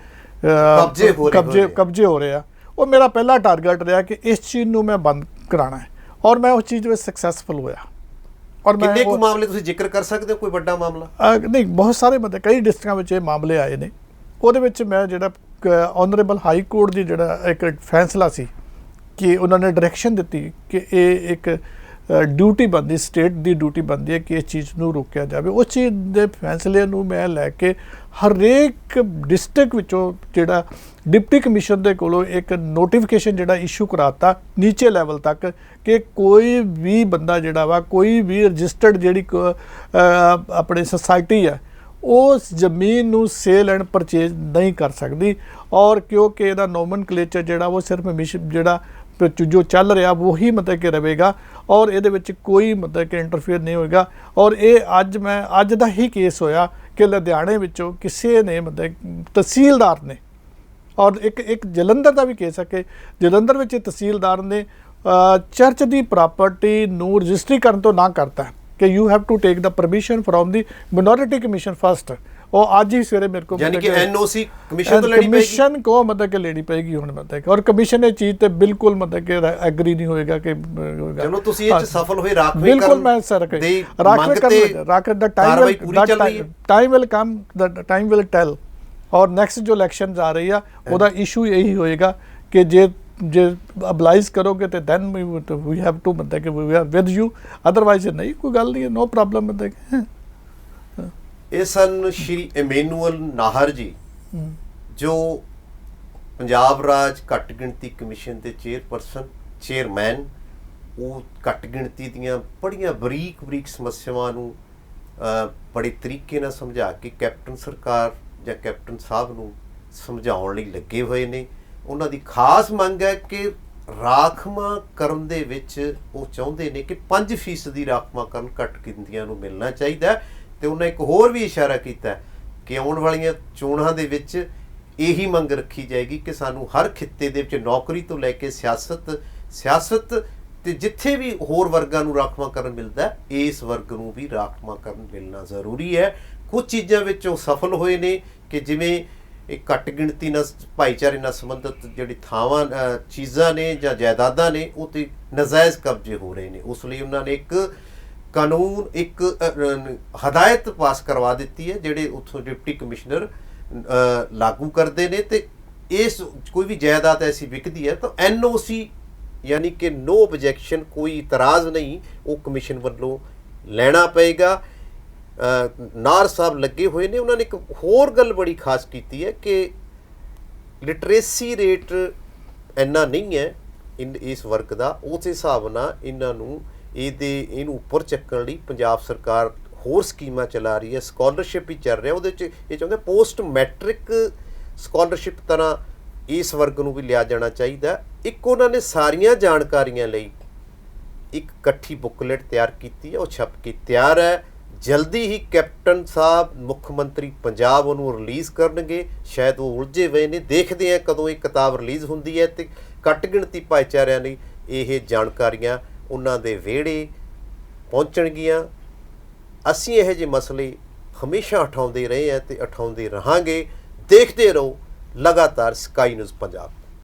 Speaker 1: ਕਬਜ਼ੇ ਹੋ ਰਹੇ ਆ ਉਹ ਮੇਰਾ ਪਹਿਲਾ ਟਾਰਗੇਟ ਰਿਹਾ ਕਿ ਇਸ ਚੀਜ਼ ਨੂੰ ਮੈਂ ਬੰਦ ਕਰਾਉਣਾ ਹੈ, ਔਰ ਮੈਂ ਉਸ ਚੀਜ਼ ਵਿੱਚ ਸਕਸੈਸਫੁਲ ਹੋਇਆ। ਔਰ ਮੈਂ
Speaker 2: ਕਿੰਨੇ ਕੁ ਮਾਮਲੇ ਤੁਸੀਂ ਜ਼ਿਕਰ ਕਰ ਸਕਦੇ ਹੋ, ਕੋਈ ਵੱਡਾ ਮਾਮਲਾ?
Speaker 1: ਨਹੀਂ, ਬਹੁਤ ਸਾਰੇ ਮਤਲਬ ਕਈ ਡਿਸਟ੍ਰਿਕਟਾਂ ਵਿੱਚ ਇਹ ਮਾਮਲੇ ਆਏ ਨੇ। ਉਹਦੇ ਵਿੱਚ ਮੈਂ ਜਿਹੜਾ ਆਨਰੇਬਲ ਹਾਈ ਕੋਰਟ ਦੀ ਜਿਹੜਾ ਇੱਕ ਫੈਸਲਾ ਸੀ ਕਿ ਉਹਨਾਂ ਨੇ ਡਾਇਰੈਕਸ਼ਨ ਦਿੱਤੀ ਕਿ ਇਹ ਇੱਕ ਡਿਊਟੀ ਬਣਦੀ, ਸਟੇਟ ਦੀ ਡਿਊਟੀ ਬਣਦੀ ਹੈ ਕਿ ਇਸ ਚੀਜ਼ ਨੂੰ ਰੋਕਿਆ ਜਾਵੇ। ਉਸ ਚੀਜ਼ ਦੇ ਫੈਸਲੇ ਨੂੰ ਮੈਂ ਲੈ ਕੇ ਹਰੇਕ ਡਿਸਟ੍ਰਿਕਟ ਵਿੱਚੋਂ ਜਿਹੜਾ ਡਿਪਟੀ ਕਮਿਸ਼ਨਰ ਦੇ ਕੋਲੋਂ ਇੱਕ ਨੋਟੀਫਿਕੇਸ਼ਨ ਜਿਹੜਾ ਇਸ਼ੂ ਕਰਾਤਾ ਨੀਚੇ ਲੈਵਲ ਤੱਕ ਕਿ ਕੋਈ ਵੀ ਬੰਦਾ ਜਿਹੜਾ ਵਾ, ਕੋਈ ਵੀ ਰਜਿਸਟਰਡ ਜਿਹੜੀ ਆਪਣੀ ਸੁਸਾਇਟੀ ਹੈ, ਉਸ ਜ਼ਮੀਨ ਨੂੰ ਸੇਲ ਐਂਡ ਪਰਚੇਜ ਨਹੀਂ ਕਰ ਸਕਦੀ। ਔਰ ਕਿਉਂਕਿ ਇਹਦਾ ਨੋਮਨਕਲੇਚਰ ਜਿਹੜਾ ਉਹ ਸਿਰਫ ਜਿਹੜਾ ਜੋ ਚੱਲ ਰਿਹਾ ਉਹੀ ਮਤਲਬ ਕਿ ਰਹੇਗਾ, ਔਰ ਇਹਦੇ ਵਿੱਚ ਕੋਈ ਮਤਲਬ ਕਿ ਇੰਟਰਫੇਅਰ ਨਹੀਂ ਹੋਏਗਾ। ਔਰ ਇਹ ਅੱਜ ਦਾ ਹੀ ਕੇਸ ਹੋਇਆ ਕਿ ਲੁਧਿਆਣੇ ਵਿੱਚੋਂ ਕਿਸੇ ਨੇ ਮਤਲਬ ਤਹਿਸੀਲਦਾਰ ਨੇ, ਔਰ ਇੱਕ ਜਲੰਧਰ ਦਾ ਵੀ ਕੇਸ ਹੈ ਕਿ ਜਲੰਧਰ ਵਿੱਚ ਤਹਿਸੀਲਦਾਰ ਨੇ ਚਰਚ ਦੀ ਪ੍ਰਾਪਰਟੀ ਨੂੰ ਰਜਿਸਟਰੀ ਕਰਨ ਤੋਂ ਨਾ ਕਰਤਾ ਕਿ you have to take the permission from the minority commission first. ਉਹ ਅੱਜ ਹੀ ਸਵੇਰੇ ਮੇਰੇ ਕੋਲ
Speaker 2: ਯਾਨੀ ਕਿ ਐਨਓਸੀ ਕਮਿਸ਼ਨ ਤੋਂ ਲੈਣੀ ਪਏਗੀ,
Speaker 1: ਕਮਿਸ਼ਨ ਕੋ ਮਤਲਬ ਕਿ ਲੈਣੀ ਪਏਗੀ ਹੁਣ ਮਤਲਬ ਕਿ, ਔਰ ਕਮਿਸ਼ਨ ਇਹ ਚੀਜ਼ ਤੇ ਬਿਲਕੁਲ ਮਤਲਬ ਕਿ ਐਗਰੀ ਨਹੀਂ ਹੋਏਗਾ ਕਿ
Speaker 2: ਚਲੋ ਤੁਸੀਂ ਇਹ ਚ ਸਫਲ ਹੋਏ ਰਾਖਵੇਂ ਕਰਨ।
Speaker 1: ਬਿਲਕੁਲ ਮੈਂ ਸਰ ਰਾਖਵੇਂ the time will come, the time will tell. ਔਰ ਨੈਕਸਟ ਜੋ ਇਲੈਕਸ਼ਨਸ ਆ ਰਹੀ ਆ ਉਹਦਾ ਇਸ਼ੂ ਇਹੀ ਹੋਏਗਾ ਕਿ ਜੇ ਅਬਲਾਈਜ਼ ਕਰੋਗੇ ਤੇ ਦੈਨ ਵੀ ਹੈਵ ਟੂ ਮਤਲਬ ਕਿ we are with you, otherwise ਨਹੀਂ, ਕੋਈ ਗੱਲ ਨਹੀਂ, ਨੋ ਪ੍ਰੋਬਲਮ ਮਤਲਬ ਕਿ।
Speaker 2: ਇਹ ਸਨ ਸ਼੍ਰੀ ਇਮੈਨੂਅਲ ਨਾਹਰ ਜੀ, ਜੋ ਪੰਜਾਬ ਰਾਜ ਘੱਟ ਗਿਣਤੀ ਕਮਿਸ਼ਨ ਦੇ ਚੇਅਰਮੈਨ। ਉਹ ਘੱਟ ਗਿਣਤੀ ਦੀਆਂ ਬੜੀਆਂ ਬਰੀਕ ਸਮੱਸਿਆਵਾਂ ਨੂੰ ਬੜੇ ਤਰੀਕੇ ਨਾਲ ਸਮਝਾ ਕੇ ਕੈਪਟਨ ਸਰਕਾਰ ਜਾਂ ਕੈਪਟਨ ਸਾਹਿਬ ਨੂੰ ਸਮਝਾਉਣ ਲਈ ਲੱਗੇ ਹੋਏ ਨੇ। ਉਹਨਾਂ ਦੀ ਖਾਸ ਮੰਗ ਹੈ ਕਿ ਰਾਖਵਾਂ ਕਰਨ ਦੇ ਵਿੱਚ ਉਹ ਚਾਹੁੰਦੇ ਨੇ ਕਿ 5% ਰਾਖਵਾਂਕਰਨ ਘੱਟ ਗਿਣਤੀਆਂ ਨੂੰ ਮਿਲਣਾ ਚਾਹੀਦਾ। ਤੇ ਉਹਨਾਂ ਇੱਕ ਹੋਰ ਵੀ ਇਸ਼ਾਰਾ ਕੀਤਾ ਕਿ ਆਉਣ ਵਾਲੀਆਂ ਚੋਣਾਂ ਦੇ ਵਿੱਚ ਇਹੀ ਮੰਗ ਰੱਖੀ ਜਾਏਗੀ ਕਿ ਸਾਨੂੰ ਹਰ ਖਿੱਤੇ ਦੇ ਵਿੱਚ ਨੌਕਰੀ ਤੋਂ ਲੈ ਕੇ ਸਿਆਸਤ ਤੇ ਜਿੱਥੇ ਵੀ ਹੋਰ ਵਰਗਾਂ ਨੂੰ ਰਾਖਵਾਂਕਰਨ ਮਿਲਦਾ, ਇਸ ਵਰਗ ਨੂੰ ਵੀ ਰਾਖਵਾਂਕਰਨ ਮਿਲਣਾ ਜ਼ਰੂਰੀ ਹੈ। ਕੁਝ ਚੀਜ਼ਾਂ ਵਿੱਚ ਉਹ ਸਫਲ ਹੋਏ ਨੇ ਕਿ ਜਿਵੇਂ ਇਹ ਘੱਟ ਗਿਣਤੀ ਨਾਲ ਭਾਈਚਾਰੇ ਨਾਲ ਸੰਬੰਧਿਤ ਜਿਹੜੀ ਥਾਵਾਂ ਚੀਜ਼ਾਂ ਨੇ ਜਾਂ ਜਾਇਦਾਦਾਂ ਨੇ ਉਹ ਤੇ ਨਜਾਇਜ਼ ਕਬਜ਼ੇ ਹੋ ਰਹੇ ਨੇ। ਉਸ ਲਈ ਉਹਨਾਂ ਨੇ ਇੱਕ ਕਾਨੂੰਨ, ਇੱਕ ਹਦਾਇਤ ਪਾਸ ਕਰਵਾ ਦਿੱਤੀ ਹੈ ਜਿਹੜੇ ਉੱਥੋਂ ਡਿਪਟੀ ਕਮਿਸ਼ਨਰ ਲਾਗੂ ਕਰਦੇ ਨੇ। ਤੇ ਇਸ ਕੋਈ ਵੀ ਜਾਇਦਾਦ ਐਸੀ ਵਿਕਦੀ ਹੈ ਤਾਂ NOC ਯਾਨੀ ਕਿ ਨੋ ਓਬਜੈਕਸ਼ਨ, ਕੋਈ ਇਤਰਾਜ਼ ਨਹੀਂ, ਉਹ ਕਮਿਸ਼ਨ ਵੱਲੋਂ ਲੈਣਾ ਪਏਗਾ। ਨਾਰ ਸਾਹਿਬ ਲੱਗੇ ਹੋਏ ਨੇ। ਉਹਨਾਂ ਨੇ ਇੱਕ ਹੋਰ ਗੱਲ ਬੜੀ ਖਾਸ ਕੀਤੀ ਹੈ ਕਿ ਲਿਟਰੇਸੀ ਰੇਟ ਇੰਨਾ ਨਹੀਂ ਹੈ ਇਸ ਵਰਗ ਦਾ, ਉਸ ਹਿਸਾਬ ਨਾਲ ਇਹਨਾਂ ਨੂੰ ਇਹਨੂੰ ਉੱਪਰ ਚੱਕਣ ਲਈ ਪੰਜਾਬ ਸਰਕਾਰ ਹੋਰ ਸਕੀਮਾਂ ਚਲਾ ਰਹੀ ਹੈ। ਸਕਾਲਰਸ਼ਿਪ ਵੀ ਚੱਲ ਰਿਹਾ, ਉਹਦੇ 'ਚ ਇਹ ਚਾਹੁੰਦੇ ਪੋਸਟ ਮੈਟ੍ਰਿਕ ਸਕਾਲਰਸ਼ਿਪ ਤਰ੍ਹਾਂ ਇਸ ਵਰਗ ਨੂੰ ਵੀ ਲਿਆ ਜਾਣਾ ਚਾਹੀਦਾ। ਇੱਕ ਉਹਨਾਂ ਨੇ ਸਾਰੀਆਂ ਜਾਣਕਾਰੀਆਂ ਲਈ ਇੱਕ ਇਕੱਠੀ ਬੁੱਕਲੇਟ ਤਿਆਰ ਕੀਤੀ ਹੈ, ਉਹ ਛਪ ਕੇ ਤਿਆਰ ਹੈ। ਜਲਦੀ ਹੀ ਕੈਪਟਨ ਸਾਹਿਬ ਮੁੱਖ ਮੰਤਰੀ ਪੰਜਾਬ ਉਹਨੂੰ ਰਿਲੀਜ਼ ਕਰਨਗੇ। ਸ਼ਾਇਦ ਉਹ ਉਲਝੇ ਹੋਏ ਨੇ, ਦੇਖਦੇ ਆ ਕਦੋਂ ਇਹ ਕਿਤਾਬ ਰਿਲੀਜ਼ ਹੁੰਦੀ ਹੈ ਤੇ ਘੱਟ ਗਿਣਤੀ ਭਾਈਚਾਰਿਆਂ ਲਈ ਇਹ ਜਾਣਕਾਰੀਆਂ ਉਹਨਾਂ ਦੇ ਵਿਹੜੇ ਪਹੁੰਚਣਗੀਆਂ। ਅਸੀਂ ਇਹੋ ਜਿਹੇ ਮਸਲੇ ਹਮੇਸ਼ਾ ਉਠਾਉਂਦੇ ਰਹੇ ਹਾਂ ਤੇ ਉਠਾਉਂਦੇ ਰਹਾਂਗੇ। ਦੇਖਦੇ ਰਹੋ ਲਗਾਤਾਰ ਸਕਾਈ ਨਿਊਜ਼ ਪੰਜਾਬ।